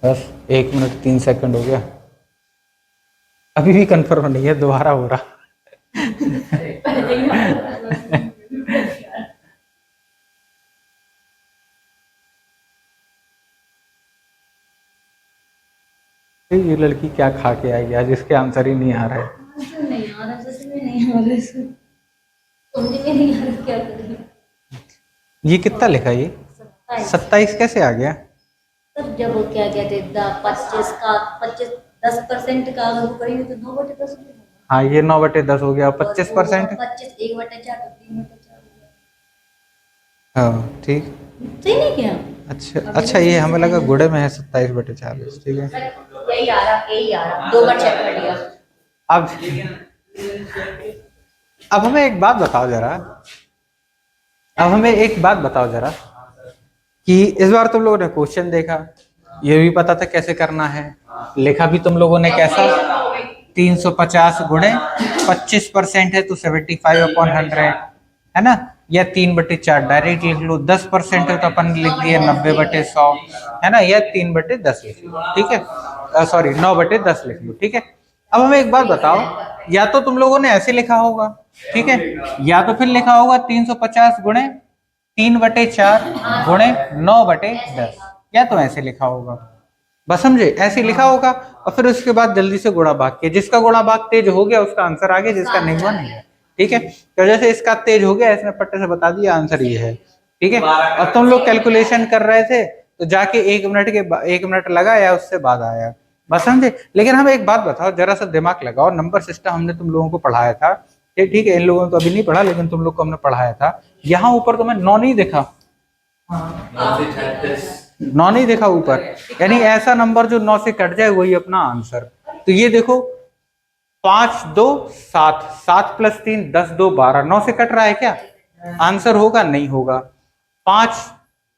बस 1 मिनट 3 सेकंड हो गया, अभी भी कंफर्म नहीं है, दोबारा हो रहा। ये लड़की क्या खा के आई आज, इसके आंसर ही नहीं आ रहा है। नहीं आ रहा, जैसे में नहीं आ रहा, समझ में नहीं आ रहा क्या करें। ये कितना लिखा ये? 27 कैसे आ गया? तब जब वो क्या कहते 10% का अगर वो करेंगे तो 9/10 हो जाएगा। हाँ ये 9/10 हो गया, 25%। 25 1/4 तो 3/4 हो गया। हाँ ठीक, सही नहीं क्या? अच्छा ये हमें लगा गुड़े में है 27/40। ठीक है, यही आ रहा 2 बार चेक कर लिया। अब हमें एक बात बताओ जरा, कि इस बार तुम लोगों ने क्वेश्चन देखा, ये भी पता था कैसे करना है, लिखा भी तुम लोगों ने कैसा, 350 गुणे 25% है तो 75/100 है ना, या 3/4 डायरेक्ट लिख लो, 10% है तो अपन लिख दिए 90/100 है ना, या 3/10 लिख लो। ठीक है, सॉरी 9/10 लिख लो। ठीक है, अब हमें एक बात बताओ, या तो तुम लोगों ने ऐसे लिखा होगा, ठीक है, या तो फिर लिखा होगा 350 गुणे 3/4 गुणे 9/10, या तो ऐसे लिखा होगा, बस समझे, ऐसे लिखा होगा, और फिर उसके बाद जल्दी से गुणा भाग के, जिसका गुणा भाग तेज हो गया उसका आंसर आ गया, जिसका नहीं हुआ नहीं है। ठीक है, तो जैसे इसका तेज हो गया, इसने पट्टे से बता दिया आंसर ये है। ठीक है, अब तुम लोग कैलकुलेशन कर रहे थे तो जाके 1 मिनट लगा या उससे बाद आया, बस समझे। लेकिन हमें एक बात बताओ, जरा सा दिमाग लगाओ, नंबर सिस्टम हमने तुम लोगों को पढ़ाया था, ठीक है, इन लोगों ने तो अभी नहीं पढ़ा, लेकिन तुम लोग को हमने पढ़ाया था। यहाँ ऊपर तुम्हें 9 नहीं दिखा, 9 नहीं दिखा ऊपर, यानी ऐसा नंबर जो 9 से कट जाए वही अपना आंसर। तो ये देखो 5 2 7, 7 + 3 10 2 12, 9 से कट रहा है क्या? आंसर होगा? नहीं होगा। 5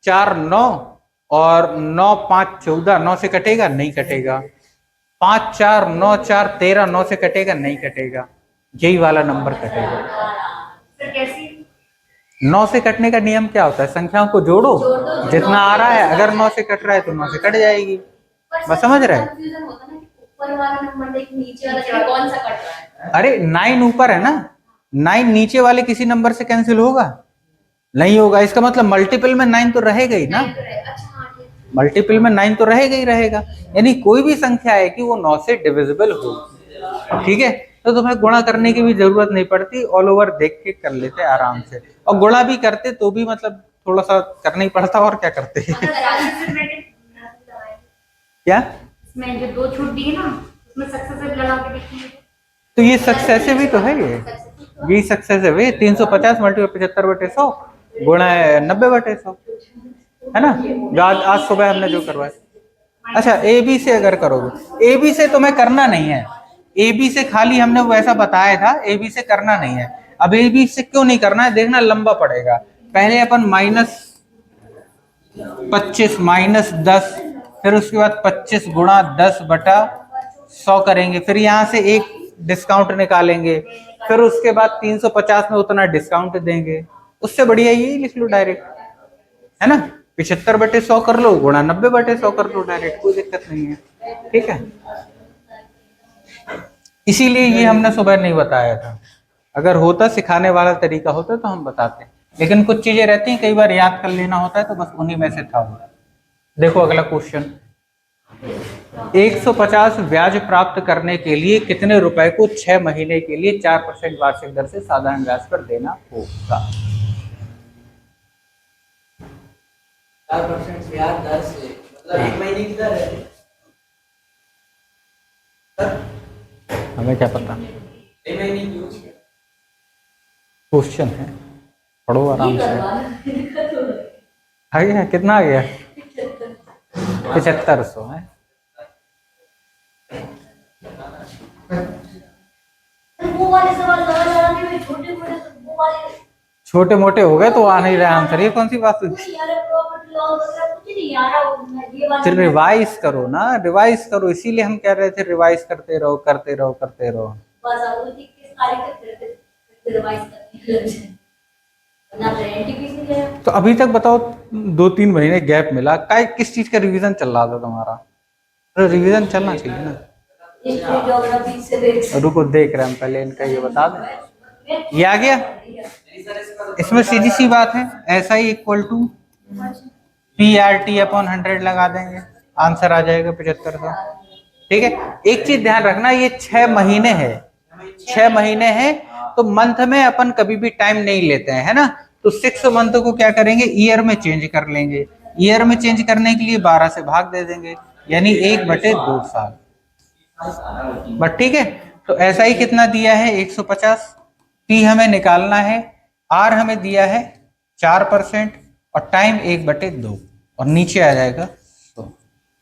4 9 और 9 5 14, 9 से कटेगा? नहीं कटेगा। 5 4 9 4 13, 9 से कटेगा? नहीं कटेगा। यही वाला नंबर कटेगा। फिर कैसी? 9 से कटने का नियम क्या होता है? संख्याओं को जोड़ो, जितना आ रहा है, अगर 9 से कट रहा है तो 9 से कट जाएगी, बस समझ रहे हैं? कंफ्यूजन होता है ना कि ऊपर वाला नंबर देख नीचे वाला कौन सा कट रहा है। अरे 9 ऊपर है ना, 9 नीचे वाले किसी नंबर से कैंसिल होगा? नहीं होगा। इसका मतलब मल्टीपल में 9 तो रहेगा ही ना, मल्टीपल में 9 तो रहेगा ही रहेगा, यानी कोई भी संख्या है कि वो 9 से डिविजिबल हो। ठीक है, तो तुम्हें गुणा करने की भी जरूरत नहीं पड़ती, ऑल ओवर देख के कर लेते आराम से, और गुणा भी करते तो भी मतलब थोड़ा सा करना ही पड़ता, और क्या करते हैं। क्या इसमें जो 2 छूट दी है ना, उसमें सक्सेसिव लगा के देखिए, तो ये सक्सेसिव ही तो है, ये सक्सेसिव है। 350 × 75/100 गुणा 90/100 है ना, जो आज सुबह हमने जो करवाया। अच्छा ए बी से अगर करोगे, ए बी से तुम्हें करना नहीं है, ए बी से खाली हमने वैसा बताया था, ए बी से करना नहीं है। अब ए बी से क्यों नहीं करना है, देखना लंबा पड़ेगा। पहले अपन -25 -10, फिर उसके बाद 25 गुणा 10/100 करेंगे, फिर यहाँ से एक डिस्काउंट निकालेंगे, फिर उसके बाद 350 में उतना डिस्काउंट देंगे। उससे बढ़िया यही लिख लो डायरेक्ट, है ना, 75/100 कर लो, गुणा 90/100 कर लो डायरेक्ट, कोई दिक्कत नहीं है। ठीक है, इसीलिए ये हमने सुबह नहीं बताया था, अगर होता सिखाने वाला तरीका होता तो हम बताते, लेकिन कुछ चीजें रहती हैं, कई बार याद कर लेना होता है, तो बस उन्हीं में से था वो। देखो अगला क्वेश्चन, 150 ब्याज प्राप्त करने के लिए कितने रुपए को 6 महीने के लिए 4% वार्षिक दर से साधारण ब्याज पर देना होगा? 4% ब्याज दर से मतलब 1 महीने की दर है। हमें क्या पता, 1 महीने की क्वेश्चन है, पढ़ो आराम से। आ गया कितना आ गया? 7500 है। वो वाले सवाल ज़्यादा नहीं, छोटे मोटे वो वाले छोटे मोटे हो गए तो आ नहीं रहा आंसर, ये कौन सी बात हुई? यार प्रॉफिट लॉस वगैरह कुछ नहीं आ रहा, ये वाला फिर रिवाइज करो ना, रिवाइज करो, इसीलिए हम कह रहे थे रिवाइज करते रहो करते रहो करते रहो। बस अब उसी के सारे के फिर रिवाइज करने लग जाए ना, एनटीपीसी है। तो अभी तक बताओ 2-3 महीने गैप मिला, किस चीज का रिवीजन चल रहा था तुम्हारा? तो रिवीजन चलना चाहिए ना। हिस्ट्री ज्योग्राफी सिविक्स रुको देख रहे हैं, पहले इनका ये बता दें। ये आ गया, इसमें सीधी सी बात है, ऐसा ही इक्वल टू PRT/100 लगा देंगे, आंसर आ जाएगा 7500। ठीक है, एक चीज ध्यान रखना, ये 6 महीने है, 6 महीने है, तो मंथ में अपन कभी भी टाइम नहीं लेते हैं, है ना। तो 6 मंथ को क्या करेंगे, ईयर में चेंज कर लेंगे। ईयर में चेंज करने के लिए 12 से भाग दे देंगे, यानी 1/2 साल। बट ठीक है, तो ऐसा ही कितना दिया है 150। P हमें निकालना है, R हमें दिया है 4% और टाइम 1/2 और नीचे आ जाएगा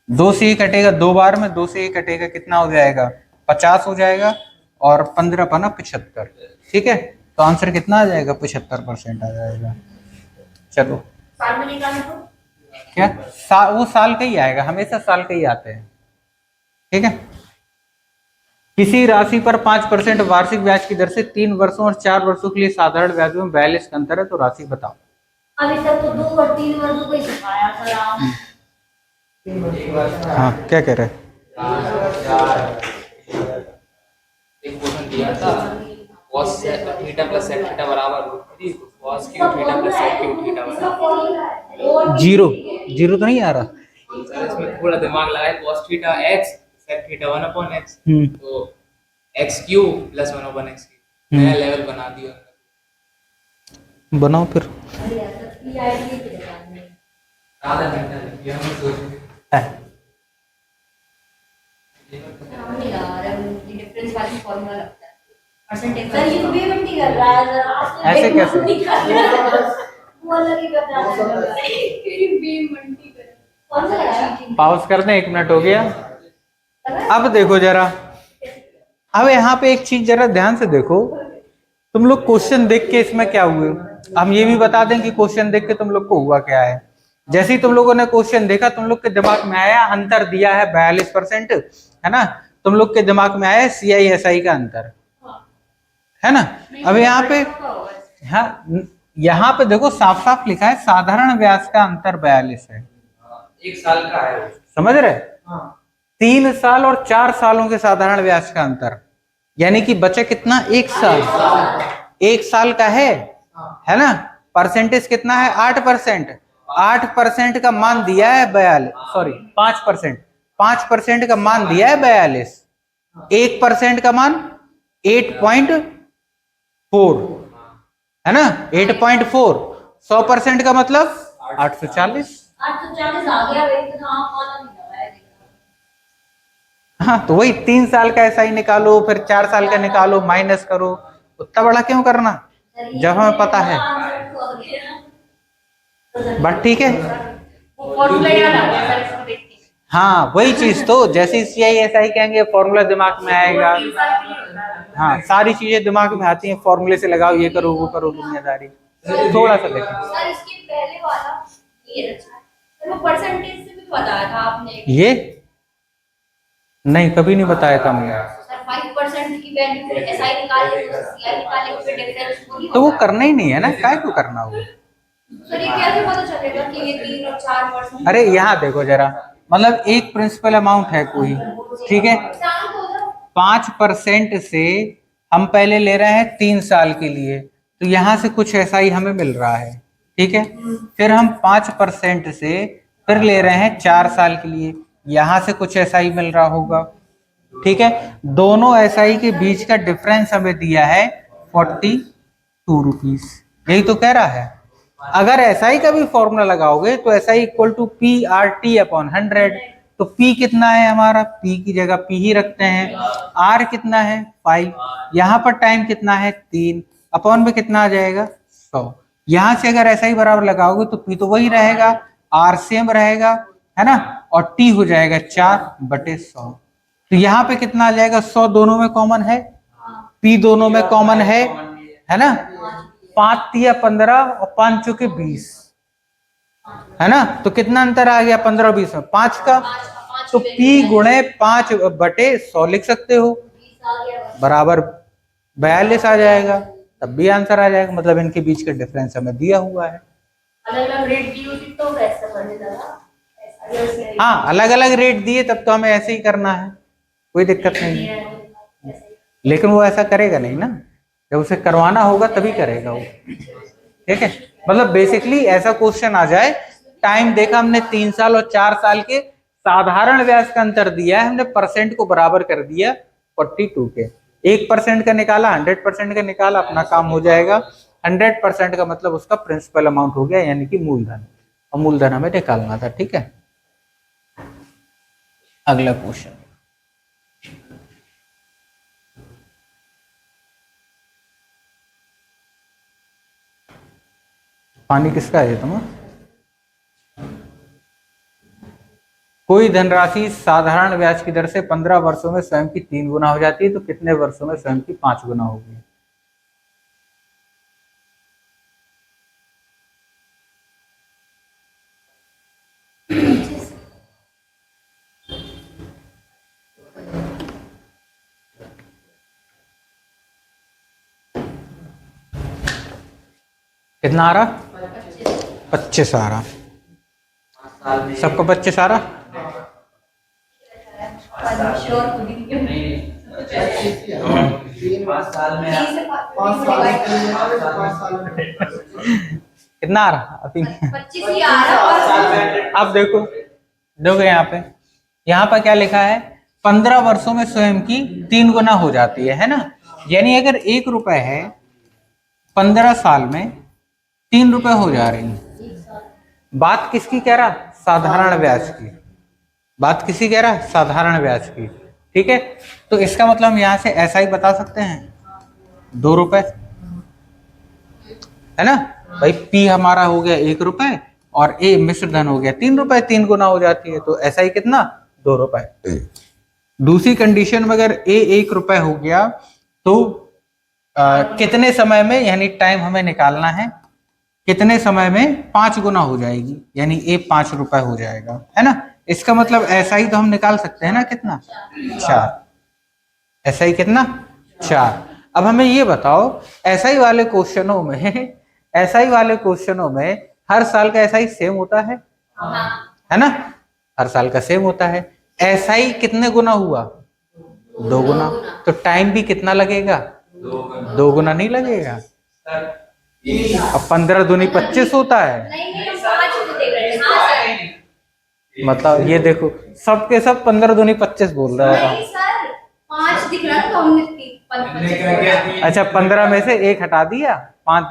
2 से ही कटेगा, 2 बार में 2 से ही कटेगा, कितना हो जाएगा 50 हो जाएगा और 15 × 75। ठीक है, तो आंसर कितना आ जाएगा 75% आ जाएगा। चलो साल में निकालो तो क्या वो साल का ही आएगा, हमेशा साल का ही आते हैं। ठीक है, किसी राशि पर 5% वार्षिक ब्याज की दर से 3 वर्षों और 4 वर्षों के लिए साधारण ब्याज में 42 का अंतर है, तो राशि बताओ। अभी तक तो 2 और 3 वर्षों को ही सिखाया था राम। हाँ क्या कह रहे हैं? एक क्वेश्चन दिया था cos theta plus sec theta बराबर cos Q theta plus sec Q theta बराबर जीरो जीरो तो नहीं आ रहा। सर इसमें थोड़ा दिमाग लगाए cos theta x sec theta 1/x तो x क्यू प्लस 1/x नया लेवल बना दिया। बनाओ फिर। आधा घंटा लग गया हमें सोचने। नहीं लगा रहा, ये डिफरेंस वाली फॉर्मूला लगता है परसेंटेज। सर ये बेमंटी कर रहा है, जरा आपने ऐसे कैसे? वो अलग ही कर रहा है, फिर बेमंटी कर कौन सा लगा? पॉज कर दें, 1 मिनट हो गया। अब देखो जरा, अब यहाँ पे एक चीज जरा ध्यान से देखो, तुम लोग क्वेश्चन देख के इसमें क्या हुए, हम ये भी बता दें कि क्वेश्चन देख के तुम लोग को हुआ क्या है। जैसे ही तुम लोगों ने क्वेश्चन देखा, तुम लोग के दिमाग में आया अंतर दिया है 42%, है ना। तुम लोग के दिमाग में आया CISI का अंतर, है ना। अब यहाँ पे, हाँ यहाँ पे देखो साफ साफ लिखा है साधारण ब्याज का अंतर 42 है। 1 साल का है, समझ रहे? हाँ 3 साल और 4 सालों के साधारण ब्याज का अंतर, यानी कि बचे कितना 1 साल। 1 साल का है ना। परसेंटेज कितना है 8%। 8% का मान दिया है 5%। 5% का मान दिया है 42। 1% का मान 8.4 है ना, 8.4। 100% का मतलब 840। 840 आ गया, वेट तो हाँ कॉलम नहीं लगाया देखा। हाँ तो वही 3 साल का ऐसा ही निकालो, फिर 4 साल का निकालो, माइनस करो, उतना बड़ा क्यों करना जब हमें पता है। बट ठीक है, वो फॉर्मूला याद आ गया सर इसको देख के। हाँ वही चीज, तो जैसे CISI कहेंगे फॉर्मूला दिमाग में आएगा। 3 साल के लिए होता है। हाँ सारी चीजें दिमाग में आती हैं, फॉर्मूले से लगाओ, ये करो वो करो, दुनियादारी। थोड़ा सा देखो, सर इसके पहले वाला ये अच्छा है, सर वो परसेंटेज से भी बताया था आपने। ये नहीं कभी नहीं बताया था हमने। सर 5% की वैल्यू फिर SI निकाले तो CI निकाले, फिर डिफरेंस वो नहीं तो वो होता। करना ही नहीं है ना, काय को करना वो। सर ये कैसे पता चलेगा कि ये 3 और 4%? अरे यहाँ देखो जरा, मतलब एक प्रिंसिपल अमाउंट है कोई, ठीक है, 5% से हम पहले ले रहे हैं 3 साल के लिए, तो यहाँ से कुछ ऐसा ही हमें मिल रहा है, ठीक है। फिर हम 5% से फिर ले रहे हैं 4 साल के लिए, यहां से कुछ SI मिल रहा होगा, ठीक है। दोनों SI के बीच का डिफरेंस हमें दिया है 42 रुपीज, यही तो कह रहा है। अगर SI का भी फॉर्मूला लगाओगे तो SI equal to PRT upon 100, तो P कितना है हमारा, P की जगह P ही रखते हैं, R कितना है 5, यहाँ पर टाइम कितना है 3, अपॉन में कितना आ जाएगा 100। यहाँ से अगर SI बराबर लगाओगे तो P तो वही रहेगा, R सेम रहेगा, है ना, और T हो जाएगा 4/100। तो यहाँ पे कितना आ जाएगा, 100 दोनों में कॉमन है, P दोनों में कॉमन है ना, 5 तिया 15 और 5 चौके 20, है ना। तो कितना अंतर आ गया 15 और 20 में, 5 का। तो P गुणे 5/100 लिख सकते हो, बराबर 42 आ जाएगा, तब भी आंसर आ जाएगा। मतलब इनके बीच का डिफरेंस हमें दिया हुआ है। अलग अलग रेट दी होती तो वैसा बनेगा ना, हाँ, अलग अलग रेट दिए तब तो हमें ऐसे ही करना है, कोई दिक्कत नहीं है। लेकिन वो ऐसा करेगा नहीं ना, जब उसे करवाना होगा तभी करेगा वो, ठीक है। मतलब बेसिकली ऐसा क्वेश्चन आ जाए, टाइम देखा हमने 3 साल और 4 साल के, साधारण ब्याज का अंतर दिया है, हमने परसेंट को बराबर कर दिया 42 के, 1% का निकाला, 100% का निकाला, अपना काम हो जाएगा। 100% का मतलब उसका प्रिंसिपल अमाउंट हो गया, यानी कि मूलधन, और मूलधन हमें निकालना था, ठीक है। अगला क्वेश्चन, पानी किसका है तुम्हें? कोई धनराशि साधारण ब्याज की दर से 15 वर्षों में स्वयं की 3 गुना हो जाती है, तो कितने वर्षों में स्वयं की 5 गुना होगी? कितना आ रहा? 25 आ रहा। 5 साल में सबको 25 आ रहा? नहीं, 5 साल में कितना आ रहा अभी? 25 ही आ रहा। अब देखो यहाँ पर क्या लिखा है, 15 वर्षों में स्वयं की 3 गुना हो जाती है ना। यानी अगर 1 रुपए है, 15 साल में 3 रुपए हो जा रही है। बात किसकी कह रहा? साधारण ब्याज की। बात किसी कह रहा? साधारण ब्याज की, ठीक है। तो इसका मतलब हम यहाँ से ऐसा ही बता सकते हैं, 2 रुपए, है ना भाई। P हमारा हो गया 1 रुपए और A मिश्र धन हो गया 3 रुपए, 3 गुना हो जाती है, तो ऐसा ही कितना, 2 रुपए। दूसरी कंडीशन में अगर A 1 रुपए हो गया तो कितने समय में, यानी टाइम हमें निकालना है, कितने समय में 5 गुना हो जाएगी, यानी A 5 रुपए हो जाएगा, है ना। इसका मतलब ऐसा ही तो हम निकाल सकते हैं ना, कितना, 4, ऐसा ही कितना, 4। अब हमें ये बताओ, ऐसा ही वाले क्वेश्चनों में, ऐसा ही वाले क्वेश्चनों में हर साल का ऐसा ही सेम होता है ना, हर साल का सेम होता है। ऐसा ही कितने गुना हुआ, 2 गुना। तो टाइम भी कितना लगेगा, 2 गुना नहीं लगेगा। अब 15 दूनी 25 होता है, नहीं हम 5 को देख रहे हैं। हाँ सर, मतलब ये देखो सबके सब 15 दूनी 25 बोल रहा है। नहीं सर 5 दिख रहा है तो हमने 25 अच्छा 15 में से 1 हटा दिया, 5।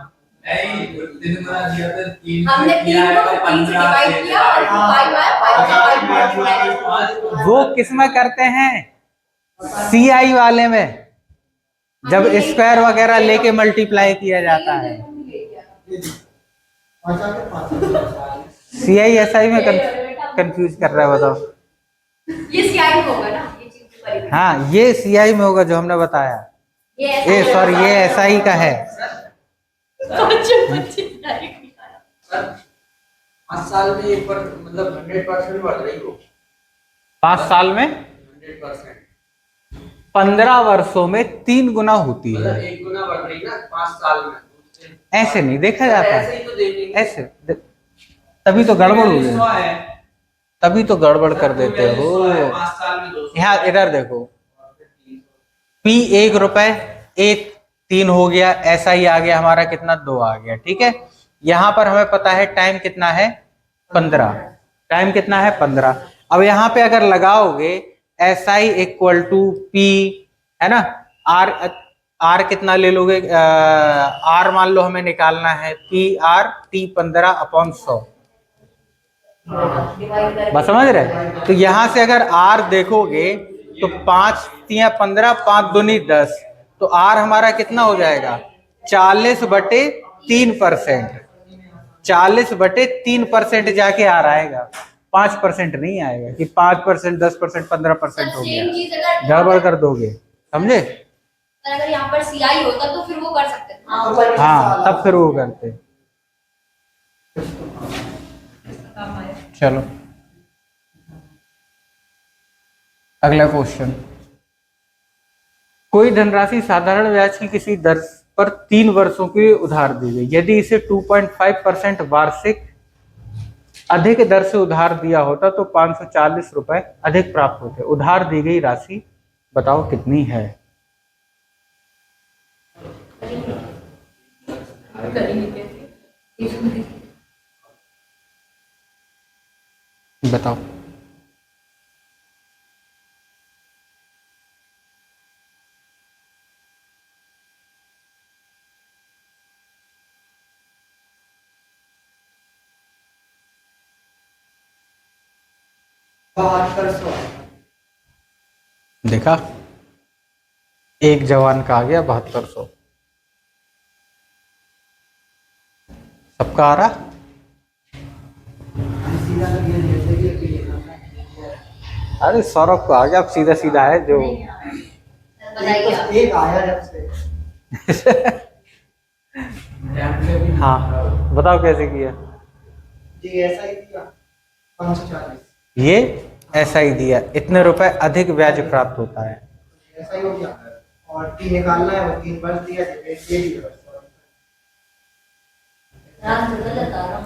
हमने 3 को 3 से डिवाइड किया और 5 आया, 5 वो किस में करते हैं, CI वाले में, जब स्क्वायर वगैरह लेके मल्टीप्लाई किया जाता है। CI SI में कंफ्यूज कर रहा है, बताओ। ये सीआई में होगा ना, ये चीज पर। हाँ ये CI में होगा जो हमने बताया, ये सॉरी ये SI का है। 5 साल में मतलब 100% बढ़ रही हो, 5 साल में 100%, 15 वर्षों में 3 गुना होती मतलब है। 1 गुना बढ़ रही ना 5 साल में। ऐसे नहीं देखा जाता ऐसे है, ही तो देखेंगे। ऐसे तभी तो गड़बड़ हो गई, तभी तो गड़बड़ कर देते हो। 5 साल में 200 यहाँ इधर देखो, P 1 रुपए, A 3 हो गया, ऐसा ही आ गया हमारा कितना, 2 आ गया, ठीक है। यहाँ पर हमें पता है टाइम कितना है, 15, टाइम कितना है 15। अब यहाँ पे अगर लगाओगे SI इक्वल टू P, है ना, R कितना ले लोगे, R मान लो हमें निकालना है PR T15/100, बस समझ रहे। तो यहां से अगर R देखोगे तो 5 तिया 15, 5 दूनी 10, तो R हमारा कितना हो जाएगा 40/3%। 40/3% जाके R आएगा, 5% नहीं आएगा कि 5%, 10%, 15% हो गया, सेम चीज अगर गड़बड़ कर दोगे, समझे। अगर यहाँ पर CI होता तो फिर वो कर सकते थे। हाँ तब फिर वो करते। चलो अगला क्वेश्चन, कोई धनराशि साधारण ब्याज की किसी दर पर 3 वर्षों के लिए उधार दी गई, यदि इसे 2.5% वार्षिक अधिक दर से उधार दिया होता तो 540 रुपए अधिक प्राप्त होते। उधार दी गई राशि बताओ कितनी है। बताओ। देखा, एक जवान का आ गया 7200, सबका आ रहा। अरे सौरभ को आ गया, अब सीधा सीधा है जो बताइए आप। एक आया जब से हाँ बताओ कैसे किया। जी ऐसा ही दिया 540, ये ऐसा ही दिया, इतने रुपए अधिक ब्याज प्राप्त होता है। ऐसा ही हो गया। और 3 निकालना है, वो 3 बच दिया, ये दिया। रात को गलत आ रहा हूँ।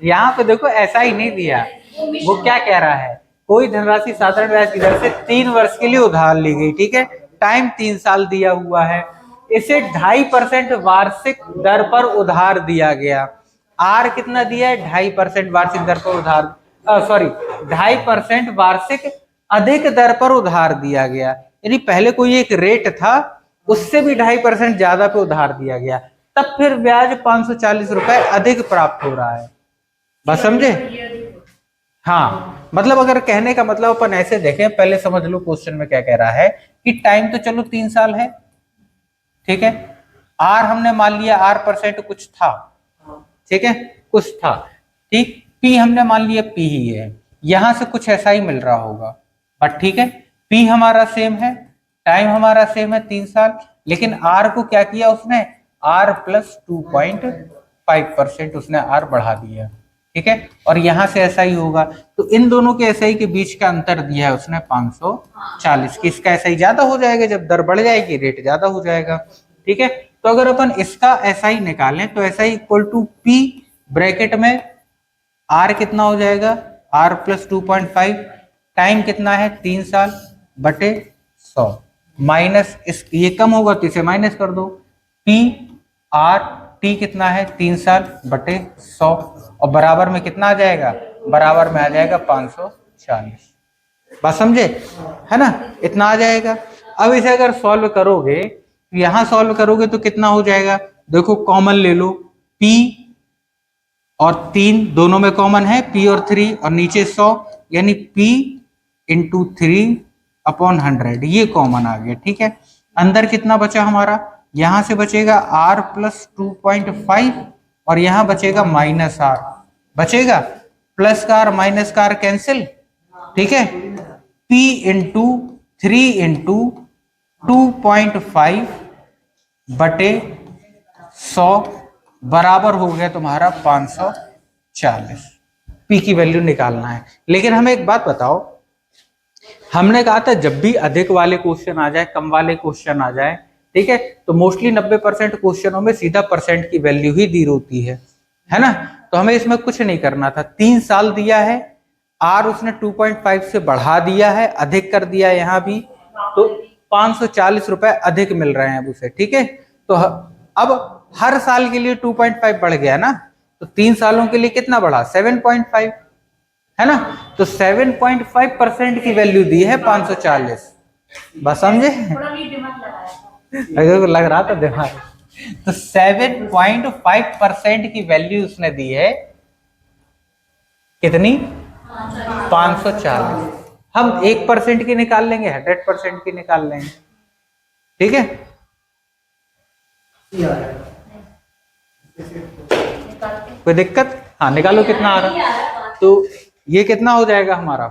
यहाँ पे देखो ऐसा ही नहीं दिया, वो क्या कह रहा है, कोई धनराशि साधारण ब्याज की दर से 3 वर्ष के लिए उधार ली गई, ठीक है, टाइम 3 साल दिया हुआ है, इसे 2.5% वार्षिक दर पर उधार दिया गया। आर कितना दिया है, 2.5% वार्षिक दर पर उधार, सॉरी 2.5% वार्षिक अधिक दर पर उधार दिया गया, यानी पहले कोई एक रेट था उससे भी 2.5% ज्यादा पे उधार दिया गया, तब फिर ब्याज 540 रुपए अधिक प्राप्त हो रहा है। बस समझे। हाँ मतलब अगर कहने का मतलब अपन ऐसे देखें, पहले समझ लो क्वेश्चन में क्या कह रहा है कि टाइम तो चलो 3 साल है, ठीक है, आर हमने मान लिया R% कुछ था, ठीक है, कुछ था, ठीक, पी हमने मान लिया पी ही है, यहां से कुछ ऐसा ही मिल रहा होगा, बट ठीक है, पी हमारा सेम है, टाइम हमारा सेम है 3 साल, लेकिन आर को क्या किया उसने, R + 2.5% उसने आर बढ़ा दिया, ठीक है, और यहां से ऐसा ही होगा, तो इन दोनों के ऐसा ही के बीच का अंतर दिया है उसने 540 की, इसका ऐसा ही ज्यादा हो जाएगा, जब दर बढ़ जाएगी रेट ज्यादा हो जाएगा, ठीक है। तो अगर अपन इसका ऐसा ही निकालें तो ऐसा ही इक्वल टू पी ब्रैकेट में आर कितना हो जाएगा, R + 2.5, टाइम कितना है 3 साल बटे 100, माइनस इस ये कम होगा तो इसे माइनस कर दो, पी आर टी कितना है 3 साल बटे 100, और बराबर में कितना आ जाएगा, बराबर में आ जाएगा 540, बात समझे, है ना, इतना आ जाएगा। अब इसे अगर सॉल्व करोगे, यहां सॉल्व करोगे तो कितना हो जाएगा, देखो कॉमन ले लो, P और 3 दोनों में कॉमन है, P और 3, और नीचे 100, यानी P × 3/100, ये कॉमन आ गया, ठीक है। अंदर कितना बचा हमारा, यहां से बचेगा R + 2.5 और यहां बचेगा -R, बचेगा प्लस का R माइनस का R कैंसिल, ठीक है, P × 3 × 2.5 बटे 100 बराबर हो गया तुम्हारा 540, P की वैल्यू निकालना है। लेकिन हमें एक बात बताओ, हमने कहा था जब भी अधिक वाले क्वेश्चन आ जाए, कम वाले क्वेश्चन आ जाए, ठीक है, तो मोस्टली 90% क्वेश्चनों में सीधा परसेंट की वैल्यू ही दी होती है ना, तो हमें इसमें कुछ नहीं करना था, 3 साल दिया है, आर उसने 2.5 से बढ़ा दिया है, अधिक कर दिया है यहाँ भी, तो 540 रुपए अधिक मिल रहे हैं अब उसे, ठीक है। तो अब हर साल के लिए 2.5 बढ़ गया ना, तो 3 सालों के लिए कितना बढ़ा, 7.5, है ना। तो 7.5% की वैल्यू दी है 540। बस समझे, अगर लग रहा था दिमाग। तो 7.5% की वैल्यू उसने दी है कितनी, 540। हम 1% की निकाल लेंगे, 100% की निकाल लेंगे, ठीक है। कोई दिक्कत, हाँ निकालो कितना आ रहा है। तो ये कितना हो जाएगा हमारा,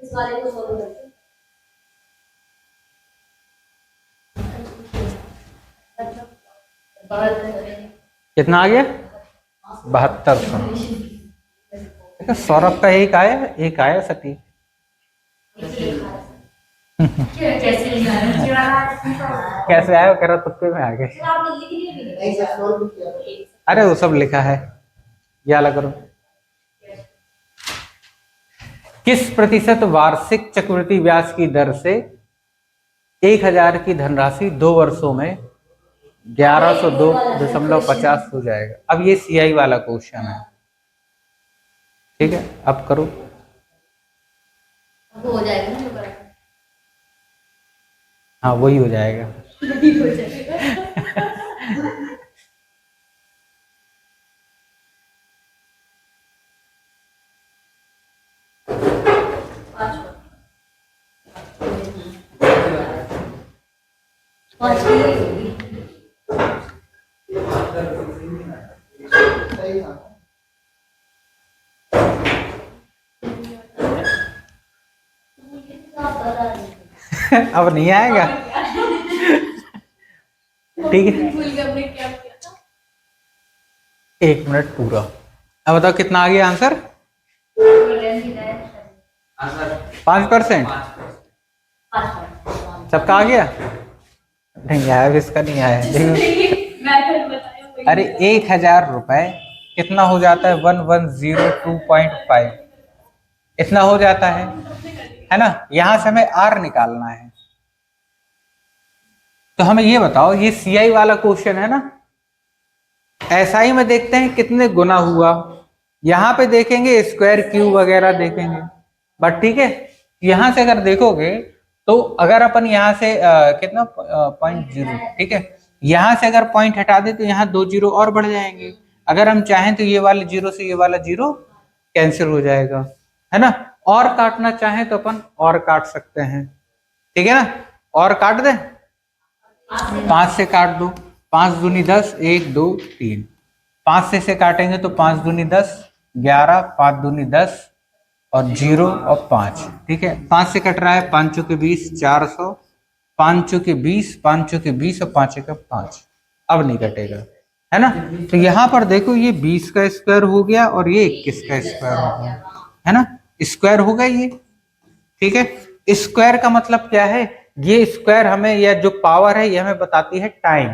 इस वाले को सोल्व करते कितना आ गया, 7200। देखो सौरभ का एक आया, एक आया सटीक। कैसे आया, कह रहा तुक्के में आ गए। नहीं सर, सोल्व किया। अरे वो सब लिखा है, याद करो। किस प्रतिशत वार्षिक चक्रवृद्धि ब्याज की दर से 1000 की धनराशि 2 वर्षों में 1102.50 हो जाएगा। अब ये सीआई वाला क्वेश्चन है, ठीक है। अब करो, हो जाएगा ना जो करना हाँ वही हो जाएगा। हो जाएगा। पाँच सही था। अब नहीं आएगा, ठीक है। एक मिनट पूरा। अब बताओ कितना आ गया आंसर, 5%। सबका आ गया, नहीं आया, अब इसका नहीं आया। देखो अरे 1000 रुपए कितना हो जाता है, 1102.5 इतना हो जाता है ना। यहां से हमें आर निकालना है। तो हमें ये बताओ, ये सीआई वाला क्वेश्चन है ना, एसआई में देखते हैं कितने गुना हुआ, यहां पे देखेंगे स्क्वायर क्यूब वगैरह देखेंगे, बट ठीक है। यहां से अगर देखोगे तो अगर अपन यहां से कितना 0.0, ठीक है, यहां से अगर पॉइंट हटा दे तो यहाँ 2 जीरो और बढ़ जाएंगे। अगर हम चाहें तो ये वाले जीरो से ये वाला जीरो कैंसिल हो जाएगा, है ना। और काटना चाहें तो अपन और काट सकते हैं, ठीक है ना। और काट दें, 5 से काट दो, 5 दूनी 10, 1 2 3। 5 से काटेंगे तो 5 दूनी 10, 11, 5 दूनी 10 और 0 और 5, ठीक है। 5 से कट रहा है, 5 चौके 20, 400, 5 चौके 20, 5 चौके 20 और 5 का 5। अब नहीं कटेगा, है ना। तो यहाँ पर देखो ये 20 का स्क्वायर हो गया और ये 21 का स्क्वायर हो गया, है ना। स्क्वायर हो गया ये, ठीक है। स्क्वायर का मतलब क्या है, ये स्क्वायर हमें, या जो पावर है ये हमें बताती है टाइम,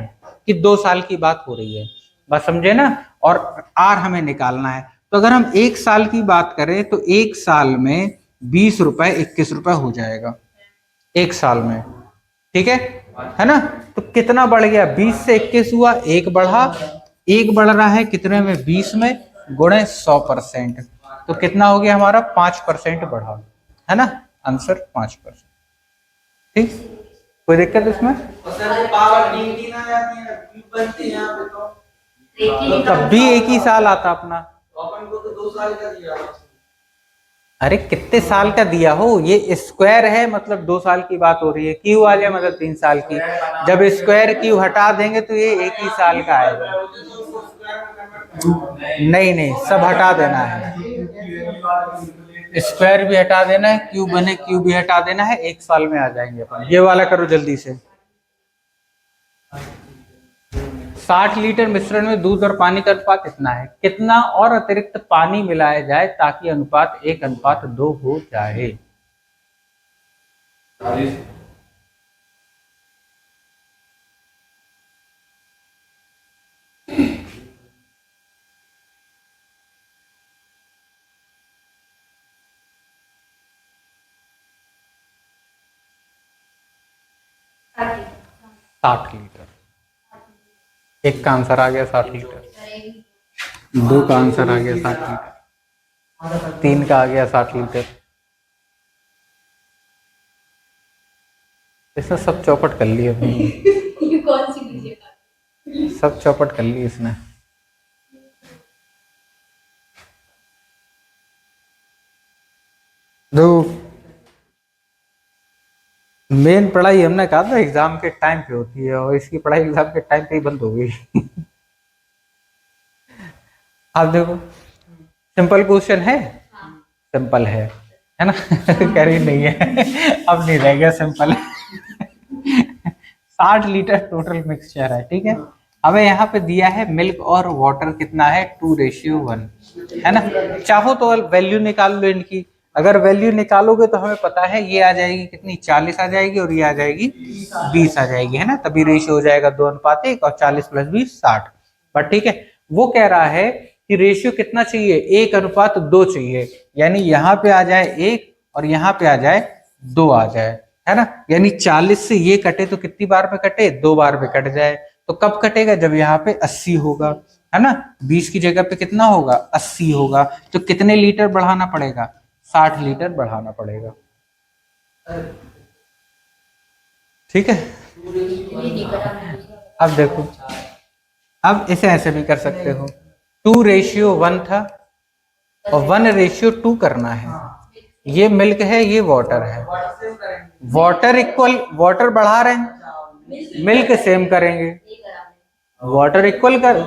कि 2 साल की बात हो रही है, बस समझे ना। और आर हमें निकालना है। तो अगर हम 1 साल की बात करें तो 1 साल में 20 रुपए 21 रुपए हो जाएगा 1 साल में, ठीक है ना। तो कितना बढ़ गया, 20 से 21 हुआ, 1 बढ़ा, 1 बढ़ रहा है कितने में, 20 में, गुणे 100%। तो कितना हो गया हमारा, 5% बढ़ा, है ना। आंसर 5%, ठीक। कोई दिक्कत इसमें, पावर डी ना जाती है, क्यूब बनती है यहाँ पे तो तब भी 1 ही साल आता अपना। अपन को तो 2 साल का दिया। अरे कितने साल का दिया हो, ये स्क्वायर है मतलब 2 साल की बात हो रही है, क्यू आ जाए मतलब 3 साल की। जब स्क्वायर क्यू हटा देंगे तो ये 1 ही साल का आएगा। नहीं नहीं, सब हटा देना है, स्क्वायर भी हटा देना है, क्यूब बने क्यूब भी हटा देना है, 1 साल में आ जाएंगे अपन। ये वाला करो जल्दी से। 60 लीटर मिश्रण में दूध और पानी का अनुपात कितना है, कितना और अतिरिक्त पानी मिलाया जाए ताकि अनुपात 1:2 हो जाए। लीटर 60 लीटर, एक का आंसर आ गया 60 लीटर, 2 का आंसर आ गया 60 लीटर। 3 का आ गया 60 लीटर। इसने सब चौपट कर ली अपनी, ये कौन सी लीजिएगा? सब चौपट कर ली इसने। दो मेन पढ़ाई हमने कहा था एग्जाम के टाइम पे होती है, और इसकी पढ़ाई एग्जाम के टाइम पे ही बंद हो गई। आप देखो सिंपल क्वेश्चन है, सिंपल है ना? कह रही नहीं है, अब नहीं रह गया सिंपल। 60 लीटर टोटल मिक्सचर है, ठीक है। हमें यहाँ पे दिया है मिल्क और वाटर कितना है, 2:1, है ना। चाहो तो वैल्यू निकाल लो इनकी, अगर वैल्यू निकालोगे तो हमें पता है ये आ जाएगी कितनी, 40 आ जाएगी, और ये आ जाएगी 20 आ जाएगी, है ना। तभी रेशियो हो जाएगा 2:1, और 40 + 20 60। बट ठीक है, वो कह रहा है कि रेशियो कितना चाहिए, 1:2 चाहिए, यानी यहाँ पे आ जाए 1 और यहाँ पे आ जाए 2 आ जाए, है ना। यानी 40 से ये कटे तो कितनी बार पे कटे, 2 बार पे कट जाए। तो कब कटेगा, जब यहाँ पे 80 होगा, है ना। 20 की जगह पे कितना होगा, 80 होगा, तो कितने लीटर बढ़ाना पड़ेगा, 60 लीटर बढ़ाना पड़ेगा, ठीक है। अब देखो, अब इसे ऐसे भी कर सकते हो, 2:1 था और 1:2 करना है। ये मिल्क है, ये वाटर है, वाटर इक्वल, वाटर बढ़ा रहे हैं, मिल्क सेम करेंगे। वाटर इक्वल कर,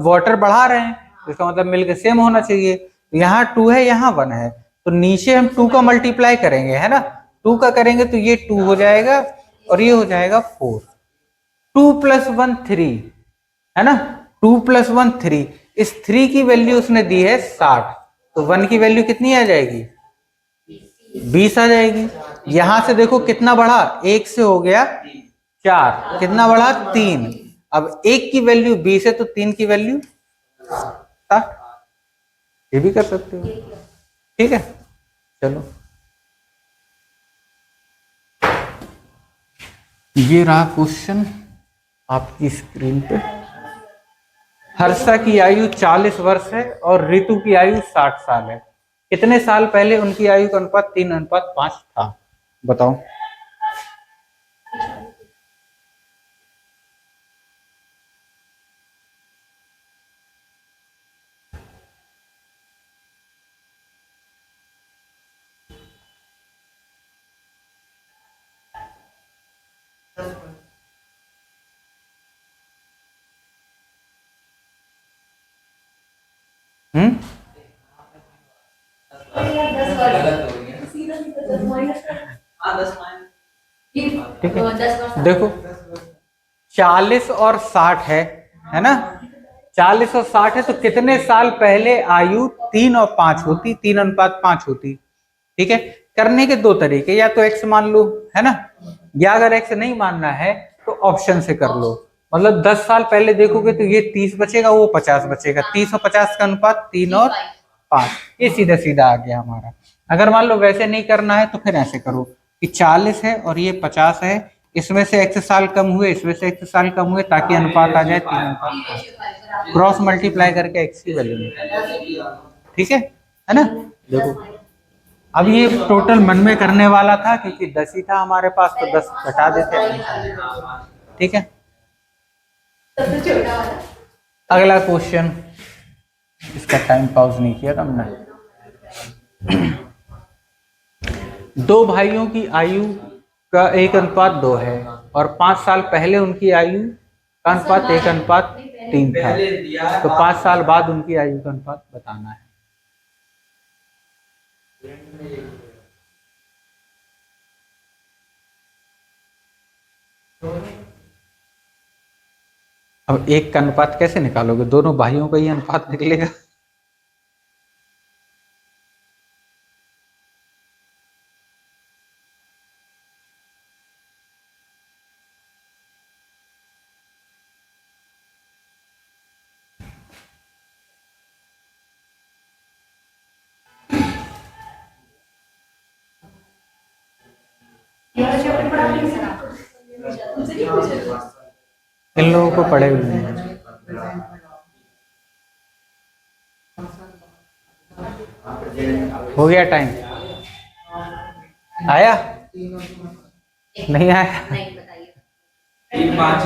वाटर बढ़ा रहे हैं, इसका मतलब मिल्क सेम होना चाहिए। यहाँ 2 है, यहाँ 1 है, तो नीचे हम 2 का मल्टीप्लाई करेंगे, है ना। 2 का करेंगे तो ये 2 हो जाएगा और ये हो जाएगा 4। 2 + 1 3, है ना। 2 + 1 3, इस 3 की वैल्यू उसने दी है 60, तो 1 की वैल्यू कितनी आ जाएगी, 20 आ जाएगी। यहां से देखो कितना बढ़ा, 1 से हो गया 4, कितना बढ़ा 3। अब 1 की वैल्यू 20 है, तो 3 की वैल्यू 60। ये भी कर सकते हो, ठीक है। चलो, ये रहा क्वेश्चन आपकी स्क्रीन पे। हर्षा की आयु 40 वर्ष है और रितु की आयु 60 साल है। कितने साल पहले उनकी आयु का अनुपात 3:5 था, बताओ। हम्म, ठीक है। देखो 40 और 60 है ना। 40 और 60 है, तो कितने साल पहले आयु 3 और 5 होती, 3:5 होती, ठीक है। करने के दो तरीके, या तो x मान लो, है ना, या अगर x नहीं मानना है तो ऑप्शन से कर लो। मतलब 10 साल पहले देखोगे तो ये 30 बचेगा, वो 50 बचेगा, 30 और 50 का अनुपात 3 और 5, ये सीधा सीधा आ गया हमारा। अगर मान लो वैसे नहीं करना है तो फिर ऐसे करो कि 40 है और ये 50 है, इसमें से x साल कम हुए, इसमें से x साल कम हुए, ताकि अनुपात आ जाए 3:5। क्रॉस मल्टीप्लाई करके x की वैल्यू निकालो, ठीक है ना। देखो अब ये टोटल मन में करने वाला था, क्योंकि 10 ही था हमारे पास, तो 10 घटा देते, ठीक है। अगला क्वेश्चन, इसका टाइम पॉज नहीं किया था हमने। दो भाइयों की आयु का 1:2 है और 5 साल पहले उनकी आयु का अनुपात 1:3 था, तो 5 साल बाद उनकी आयु का अनुपात बताना है। अब एक का अनुपात कैसे निकालोगे, दोनों भाइयों का ही अनुपात निकलेगा। इन लोगों को पढ़े हुए हैं। हो गया टाइम? आया? नहीं आया? नहीं बताइए। 3-5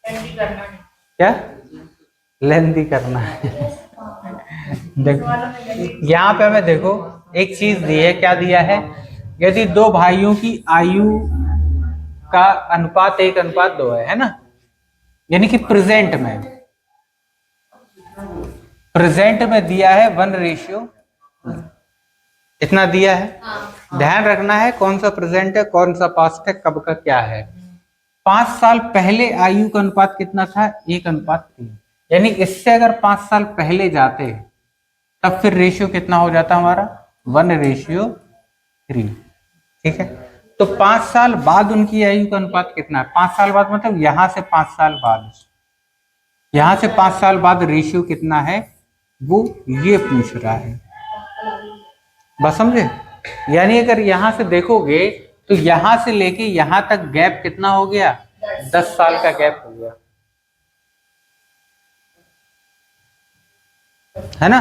एंट्री करना नहीं। क्या लेंदी करना है? देखो यहाँ पे हमें देखो एक चीज दी है, क्या दिया है? यदि दो भाइयों की आयु का अनुपात 1:2 है ना, यानी कि प्रेजेंट में दिया है 1:, इतना दिया है। हाँ। ध्यान रखना है कौन सा प्रेजेंट है, कौन सा पास्ट है, कब का क्या है। 5 साल पहले आयु का अनुपात कितना था? 1:3। यानी इससे अगर 5 साल पहले जाते तब फिर रेशियो कितना हो जाता हमारा? 1:3। ठीक है, तो 5 साल बाद उनकी आयु का अनुपात कितना है? 5 साल बाद मतलब यहां से 5 साल बाद, यहां से 5 साल बाद रेशियो कितना है वो ये पूछ रहा है। बस समझे? यानी अगर यहां से देखोगे तो यहां से लेके यहां तक गैप कितना हो गया? 10 साल का गैप हो गया, है ना?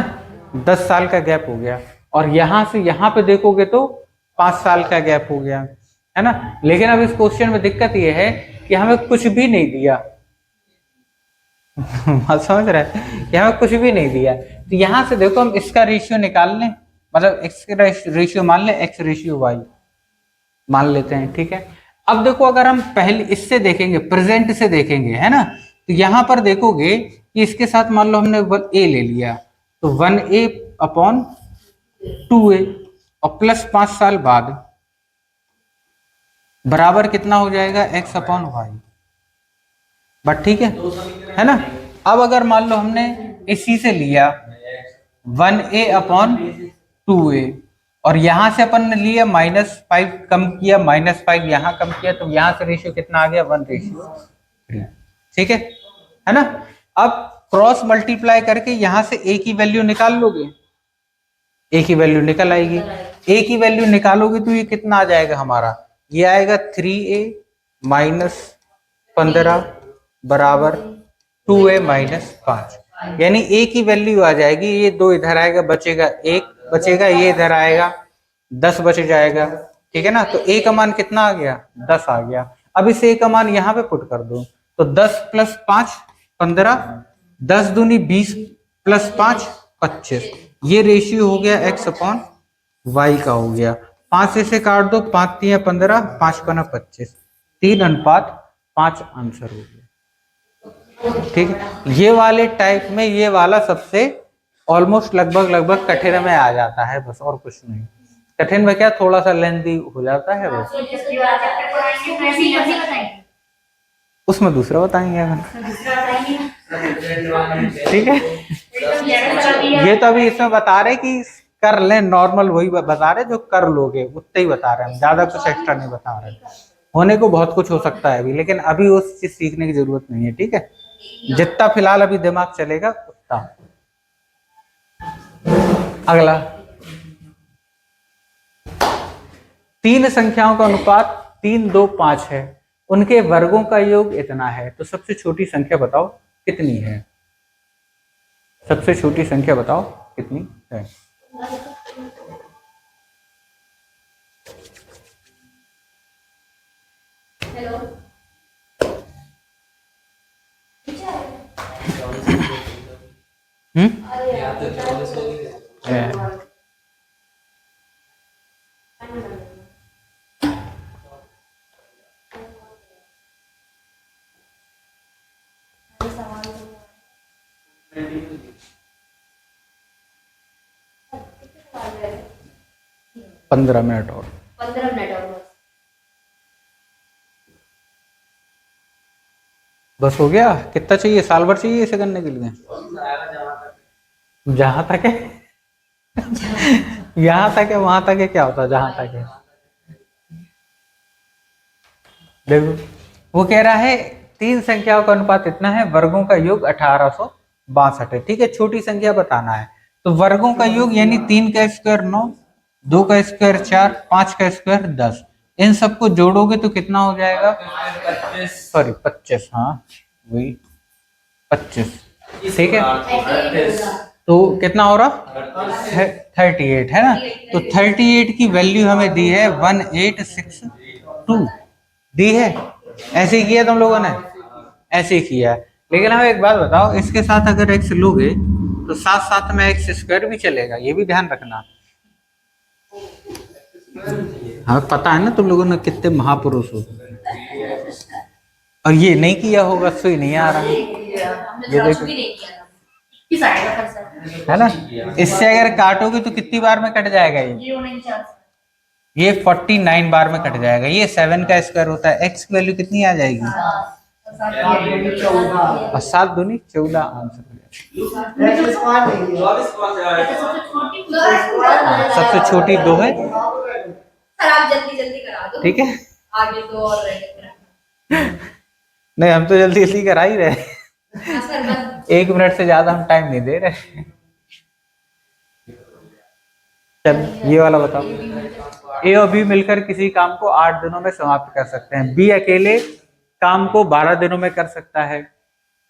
10 साल का गैप हो गया। और यहां से यहां पे देखोगे तो 5 साल का गैप हो गया, है ना? लेकिन अब इस क्वेश्चन में दिक्कत यह है कि हमें कुछ भी नहीं दिया। बात समझ रहे हैं कि हमें कुछ भी नहीं दिया। तो यहां से देखो हम इसका रेशियो निकाल लें, मतलब एक्स का रेशियो मान लें, एक्स रेशियो वाई मान लेते हैं। ठीक है, अब देखो अगर हम पहले इससे देखेंगे, प्रेजेंट से देखेंगे, है ना, तो यहां पर देखोगे कि इसके साथ मान लो हमने 1a ले लिया, तो 1a/2a और प्लस 5 साल बाद बराबर कितना हो जाएगा? x/y। बट ठीक है ना? अब अगर मान लो हमने इसी से लिया 1a/2a और यहां से अपन ने लिया -5 कम किया, -5 यहां कम किया, तो यहां से रेशियो कितना आ गया? 1:3। ठीक है ना? अब क्रॉस मल्टीप्लाई करके यहां से a की वैल्यू निकाल लोगे, a की वैल्यू निकल आएगी। a की वैल्यू निकालोगे तो ये कितना आ जाएगा हमारा? ये आएगा 3a - 15 बराबर 2a - 5। यानी a की वैल्यू आ जाएगी, ये 2 इधर आएगा, बचेगा 1 बचेगा, ये इधर आएगा 10 बच जाएगा। ठीक है ना? तो a का मान कितना आ गया? 10 आ गया। अब इस a का मान यहाँ पे पुट कर दो, तो 10 + 5 15, 10 दूनी 20 + 5 25। ये रेशियो हो गया x/y का हो गया। 5 से काट दो, 5 × 3 = 15, 5 × 5 = 25, 3:5 आंसर हो गया। ठीक है, ये वाले टाइप में ये वाला सबसे ऑलमोस्ट लगभग कठिन में आ जाता है, बस और कुछ नहीं। कठिन में क्या थोड़ा सा लेंथी हो जाता है बस, उसमें दूसरा बताएंगे अपन। ठीक है, ये तो अभी इसमें बता रहे कि कर लें नॉर्मल, वही बता रहे जो कर लोगे उतना ही बता रहे हैं, ज्यादा कुछ एक्स्ट्रा नहीं बता रहे। होने को बहुत कुछ हो सकता है अभी, लेकिन अभी उस चीज सीखने की जरूरत नहीं है। ठीक है, जितना फिलहाल अभी दिमाग चलेगा उतना। अगला, 3 संख्याओं का अनुपात 3, 2, 5 है, उनके वर्गों का योग इतना है, तो सबसे छोटी संख्या बताओ कितनी है? सबसे छोटी संख्या बताओ कितनी है? हेलो, या तो 24 हो गई। पंद्रह मिनट और 15 मिनट और बस हो गया। कितना चाहिए? साल भर चाहिए इसे करने के लिए? जहां तक है यहाँ तक है, वहां तक है, क्या होता है जहां तक है? देखो वो कह रहा है 3 संख्याओं का अनुपात इतना है, वर्गों का योग 1862 है। ठीक है, छोटी संख्या बताना है, तो वर्गों का योग यानी 3 का स्क्वायर 9, 2 का स्क्वायर 4, 5 का स्क्वायर 10, इन सबको जोड़ोगे तो कितना हो जाएगा? 25। हाँ वही 25। ठीक है, तो कितना हो रहा 38 है ना। तो 38 की वैल्यू हमें दी है 1862 दी है। ऐसे ही किया तुम लोगों ने, ऐसे ही किया है। लेकिन हमें एक बात बताओ, इसके साथ अगर x लोगे तो साथ साथ में x स्क्वायर भी चलेगा, ये भी ध्यान रखना। हमें पता है ना तुम लोगों ने कितने महापुरुष हो, और ये नहीं किया होगा तो ही नहीं आ रहा। ये देखो है ना, इससे अगर काटोगे तो कितनी बार में कट जाएगा ये 49 बार में कट जाएगा। ये 7 का स्क्वायर होता है, x की वैल्यू कितनी आ जाएगी, और 7 दूनी 14 आंसर हो जाएगा। सबसे छोटी 2 है, आप जल्दी जल्दी करा दो, ठीक है। आगे तो और नहीं हम तो जल्दी जल्दी करा ही रहे, 1 मिनट से ज्यादा हम टाइम नहीं दे रहे। चल ये वाला बताओ, ए और बी मिलकर किसी काम को 8 दिनों में समाप्त कर सकते हैं। बी अकेले काम को 12 दिनों में कर सकता है।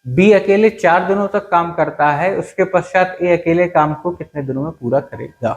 बी अकेले 4 दिनों तक काम करता है, उसके पश्चात ए अकेले काम को कितने दिनों में पूरा करेगा।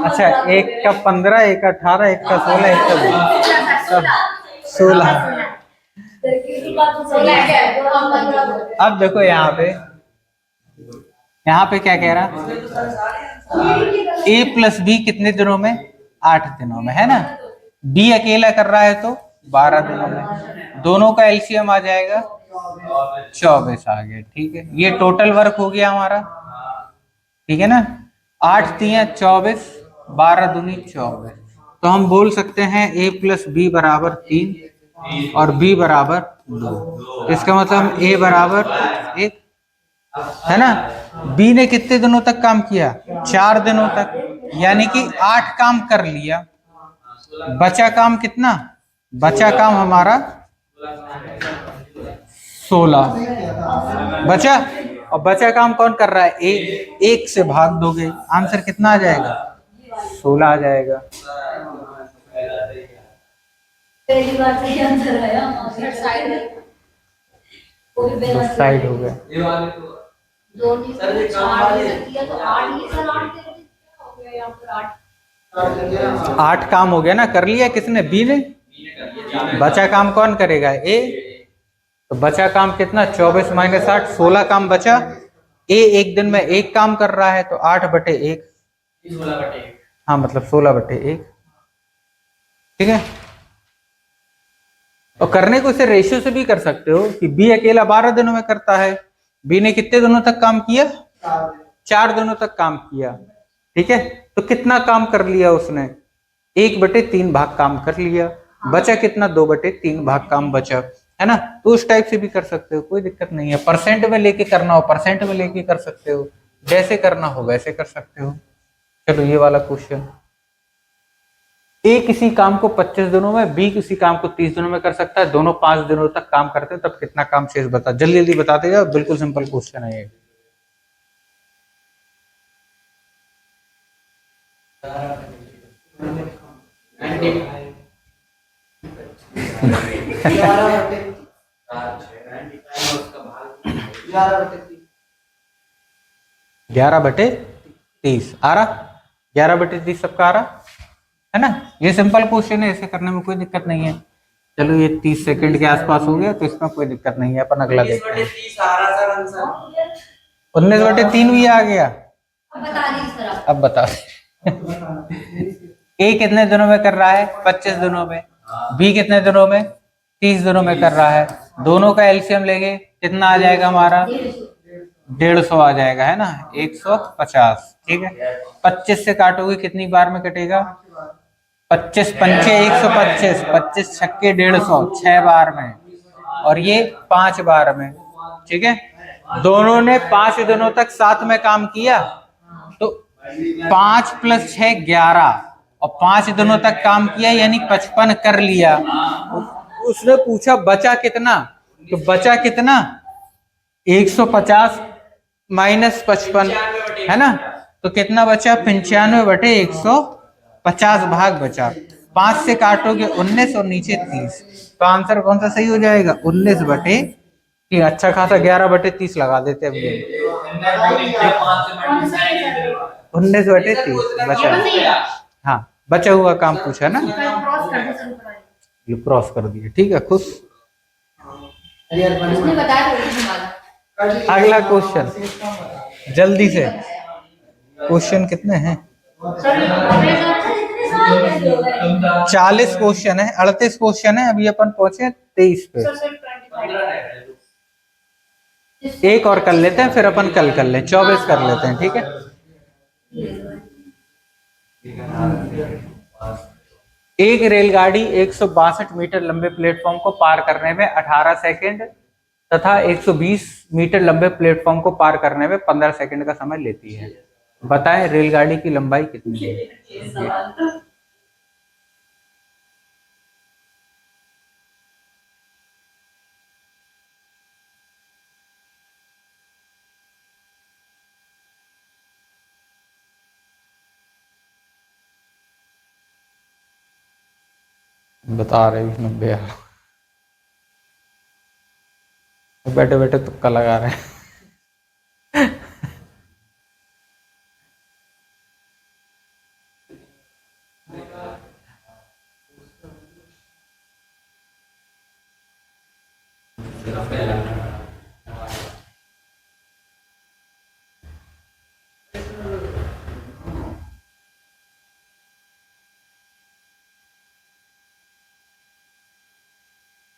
अच्छा, एक का 15, एक का 18, एक का 16, एक का 16। अब देखो यहाँ पे क्या कह रहा, a प्लस बी कितने दिनों में, 8 दिनों में, है ना। बी अकेला कर रहा है तो 12 दिनों में, दोनों का एलसीएम आ जाएगा 24 आ गया, ठीक है। ये टोटल वर्क हो गया हमारा, ठीक है ना। 8 तिया 24, 12 दूनी 24। तो हम बोल सकते हैं a प्लस बी बराबर 3 और b बराबर 2। इसका मतलब a बराबर 1 है ना। b ने कितने दिनों तक काम किया, 4 दिनों तक, यानी कि 8 काम कर लिया। बचा काम कितना, बचा काम हमारा 16 बचा। और बचा काम कौन कर रहा है, ए। 1 से भाग दोगे, आंसर कितना आ जाएगा, 16 आ जाएगा। पहली बार सही आंसर आया, साइड हो गया। तो 8 काम हो गया ना, कर लिया किसने, बी ने। बचा काम कौन करेगा, ए। तो बचा काम कितना, 24 माइनस 8, 16 काम बचा। ए एक दिन में 1 काम कर रहा है तो 8/1, हाँ मतलब 16/1, ठीक है। और करने को इसे रेशियो से भी कर सकते हो कि बी अकेला 12 दिनों में करता है, बी ने कितने दिनों तक काम किया, 4 दिनों तक काम किया, ठीक है। तो कितना काम कर लिया उसने, 1/3 भाग काम कर लिया। बचा कितना, 2/3 भाग काम बचा, है ना। तो उस टाइप से भी कर सकते हो, कोई दिक्कत नहीं है। परसेंट में लेके करना हो परसेंट में लेके कर सकते हो, जैसे करना हो वैसे कर सकते हो। चलो ये वाला क्वेश्चन, ए किसी काम को 25 दिनों में, बी किसी काम को 30 दिनों में कर सकता है। दोनों 5 दिनों तक काम करते हैं, तब कितना काम शेष बता, जल्दी जल्दी बता देगा। बिल्कुल सिंपल क्वेश्चन है ये। ग्यारह बटे 30 आ रहा, 11/30 सबका आ रहा है ना। ये सिंपल क्वेश्चन है, ऐसे करने में कोई दिक्कत नहीं है। चलो ये 30 सेकंड के आसपास हो गया, तो इसमें कोई दिक्कत नहीं है। अपन अगला देखते हैं। 19/3 भी आ गया, अब बता दीजिए सर आप। अब बता ए कितने दिनों में कर रहा है? 25 दिनों में। बी कितने दिनों में? 30 दिनों में कर रहा है। दोनों का एलसीएम लेंगे, कितना आ जाएगा हमारा? 150 आ जाएगा, है ना, 150। ठीक है, 25 से काटोगे कितनी बार में कटेगा? 25 पंचे 125, 25 छक्के 150, 6 बार में, और ये 5 बार में। ठीक है, दोनों ने 5 दिनों तक साथ में काम किया, तो 5 + 6 11, और 5 दिनों तक काम किया यानी 55 कर लिया। उसने पूछा बचा कितना, तो बचा कितना? 150 - 55, है ना, तो कितना बचा? 95/150 भाग बचा। 5 से काटोगे 19 और नीचे 30, तो आंसर कौन सा सही हो जाएगा? 19/30। अच्छा खासा 11/30 लगा देते अब ये। 19/30 बचा। हाँ, बचा हुआ काम पूछा ना, ये क्रॉस कर दिए। ठीक है, खुश। उसने बताया था तुम्हारा। अगला क्वेश्चन जल्दी से। क्वेश्चन कितने हैं? 40 क्वेश्चन है, 38 क्वेश्चन है, अभी अपन पहुंचे 23 पे। एक और कर लेते हैं, फिर अपन कल कर ले, 24 कर लेते हैं। ठीक है, एक रेलगाड़ी 162 मीटर लंबे प्लेटफॉर्म को पार करने में 18 सेकंड तथा 120 मीटर लंबे प्लेटफॉर्म को पार करने में 15 सेकंड का समय लेती है। बताएं रेलगाड़ी की लंबाई कितनी है? बता रहे 90। बैठे बैठे तुक्का लगा रहे हैं।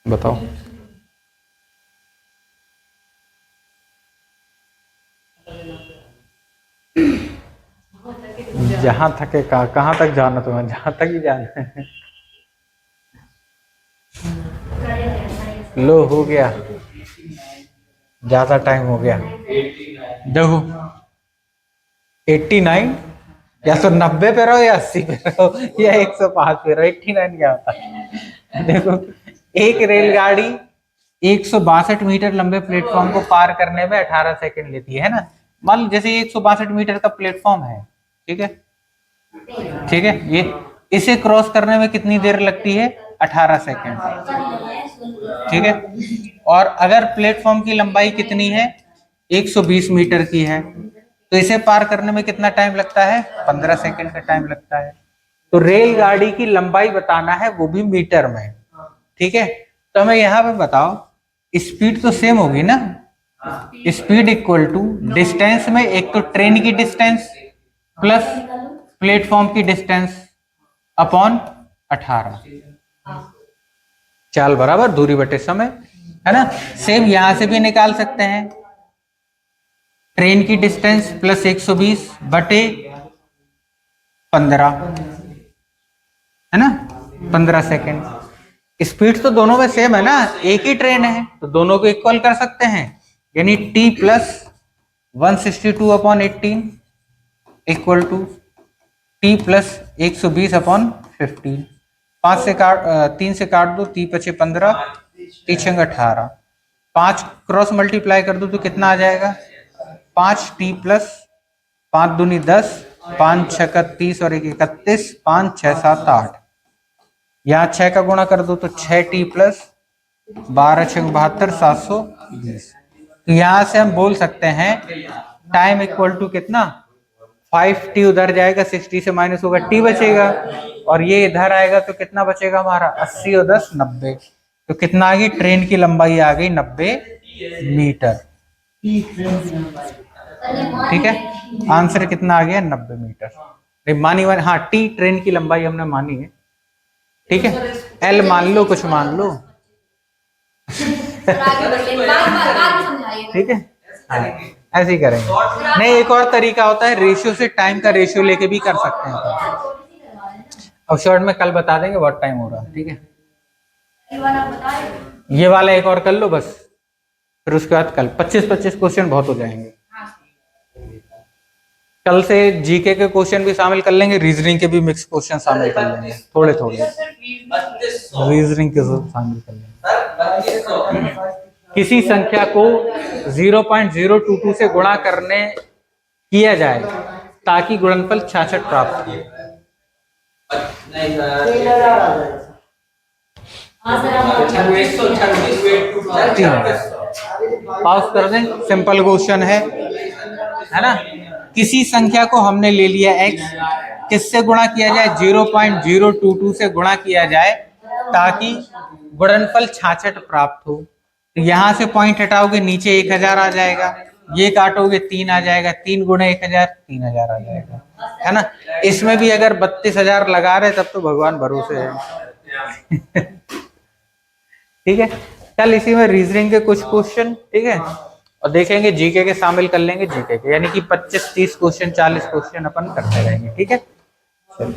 बताओ। जहां थके कहाँ तक जाना तुम्हें? जहां तक ही जाना है। लो हो गया, ज्यादा टाइम हो गया। देखो 89, या तो 90 पे रहो या 80 पे रहो या 105 पे रहो। 89 क्या होता है? देखो, एक रेलगाड़ी 162 मीटर लंबे प्लेटफॉर्म को पार करने में 18 सेकंड लेती है ना। मान लो जैसे 162 मीटर का प्लेटफॉर्म है, ठीक है, ठीक है, ये इसे क्रॉस करने में कितनी देर लगती है? 18 सेकंड। ठीक है, और अगर प्लेटफॉर्म की लंबाई कितनी है? 120 मीटर की है, तो इसे पार करने में कितना टाइम लगता है? 15 सेकंड का टाइम लगता है। तो रेलगाड़ी की लंबाई बताना है, वो भी मीटर में। ठीक है, तो हमें यहाँ पे बताओ, स्पीड तो सेम होगी ना। स्पीड इक्वल टू डिस्टेंस में, एक तो ट्रेन की डिस्टेंस प्लस प्लेटफॉर्म की डिस्टेंस अपॉन 18। चाल बराबर दूरी बटे समय, है ना। सेम यहां से भी निकाल सकते हैं, ट्रेन की डिस्टेंस प्लस 120 बटे 15, है ना, 15 सेकंड। स्पीड तो दोनों में सेम है ना, एक ही ट्रेन है, तो दोनों को इक्वल कर सकते हैं, यानी t plus 162/18 equal to t plus 120/15। 3 से काट दो, 3 × 5 = 15, 3 × 18, 5 क्रॉस मल्टीप्लाई कर दो तो कितना आ जाएगा? 5t प्लस 5 दूनी 10, 5 × 6 = 30 और 1 = 31, 5 × 6 = 7 8। यहाँ 6 का गुणा कर दो तो 6t प्लस 12 × 6 = 72, 720। तो यहाँ से हम बोल सकते हैं टाइम इक्वल टू कितना? 5t उधर जाएगा, 60 से माइनस होगा, t बचेगा, और ये इधर आएगा तो कितना बचेगा हमारा? 80 और 10 90। तो कितना आ गई? ट्रेन की लंबाई आ गई 90 मीटर। ठीक है, आंसर कितना आ गया? 90 मीटर। मानी वन, हाँ टी ट्रेन की लंबाई हमने मानी है, ठीक है। एल मान लो, कुछ मान लो, सर आगे बढ़ लें, बाद में समझाइए। ठीक है, हाँ ऐसे ही करेंगे। नहीं, एक और तरीका होता है, रेशियो से टाइम का रेशियो लेके भी कर सकते हैं। अब शॉर्ट में कल बता देंगे बहुत टाइम हो रहा है, ठीक है। ये वाला बताएं। ये वाला एक और कर लो बस, फिर उसके बाद कल 25-25 क्वेश्चन बहुत हो जाएंगे। कल से जीके के क्वेश्चन भी शामिल कर लेंगे, रीजनिंग के भी मिक्स क्वेश्चन शामिल कर लेंगे, थोड़े थोड़े रीजनिंग के शामिल कर लेंगे। किसी संख्या को 0.022 से गुणा करने किया जाए ताकि गुणनफल 66 प्राप्त हो। नहीं सर 3000 आ जाएगा। हाँ सर आप 136 पाउस कर दें, सिंपल क्वेश्चन है ना। किसी संख्या को हमने ले लिया x, किससे गुणा किया जाए, 0.022 से गुणा किया जाए ताकि गुणनफल 66 प्राप्त हो। तो यहाँ से पॉइंट हटाओगे, नीचे 1000 आ जाएगा, ये काटोगे 3 आ जाएगा, 3 गुणे 1000 3000 आ जाएगा, है ना। इसमें भी अगर 32,000 लगा रहे तब तो भगवान भरोसे है। ठीक है, कल इसी में रीजनिंग के कुछ क्वेश्चन, ठीक है, और देखेंगे जीके के शामिल कर लेंगे, जीके के यानी कि 25-30 क्वेश्चन 40 क्वेश्चन अपन करते रहेंगे, ठीक है। चलिए।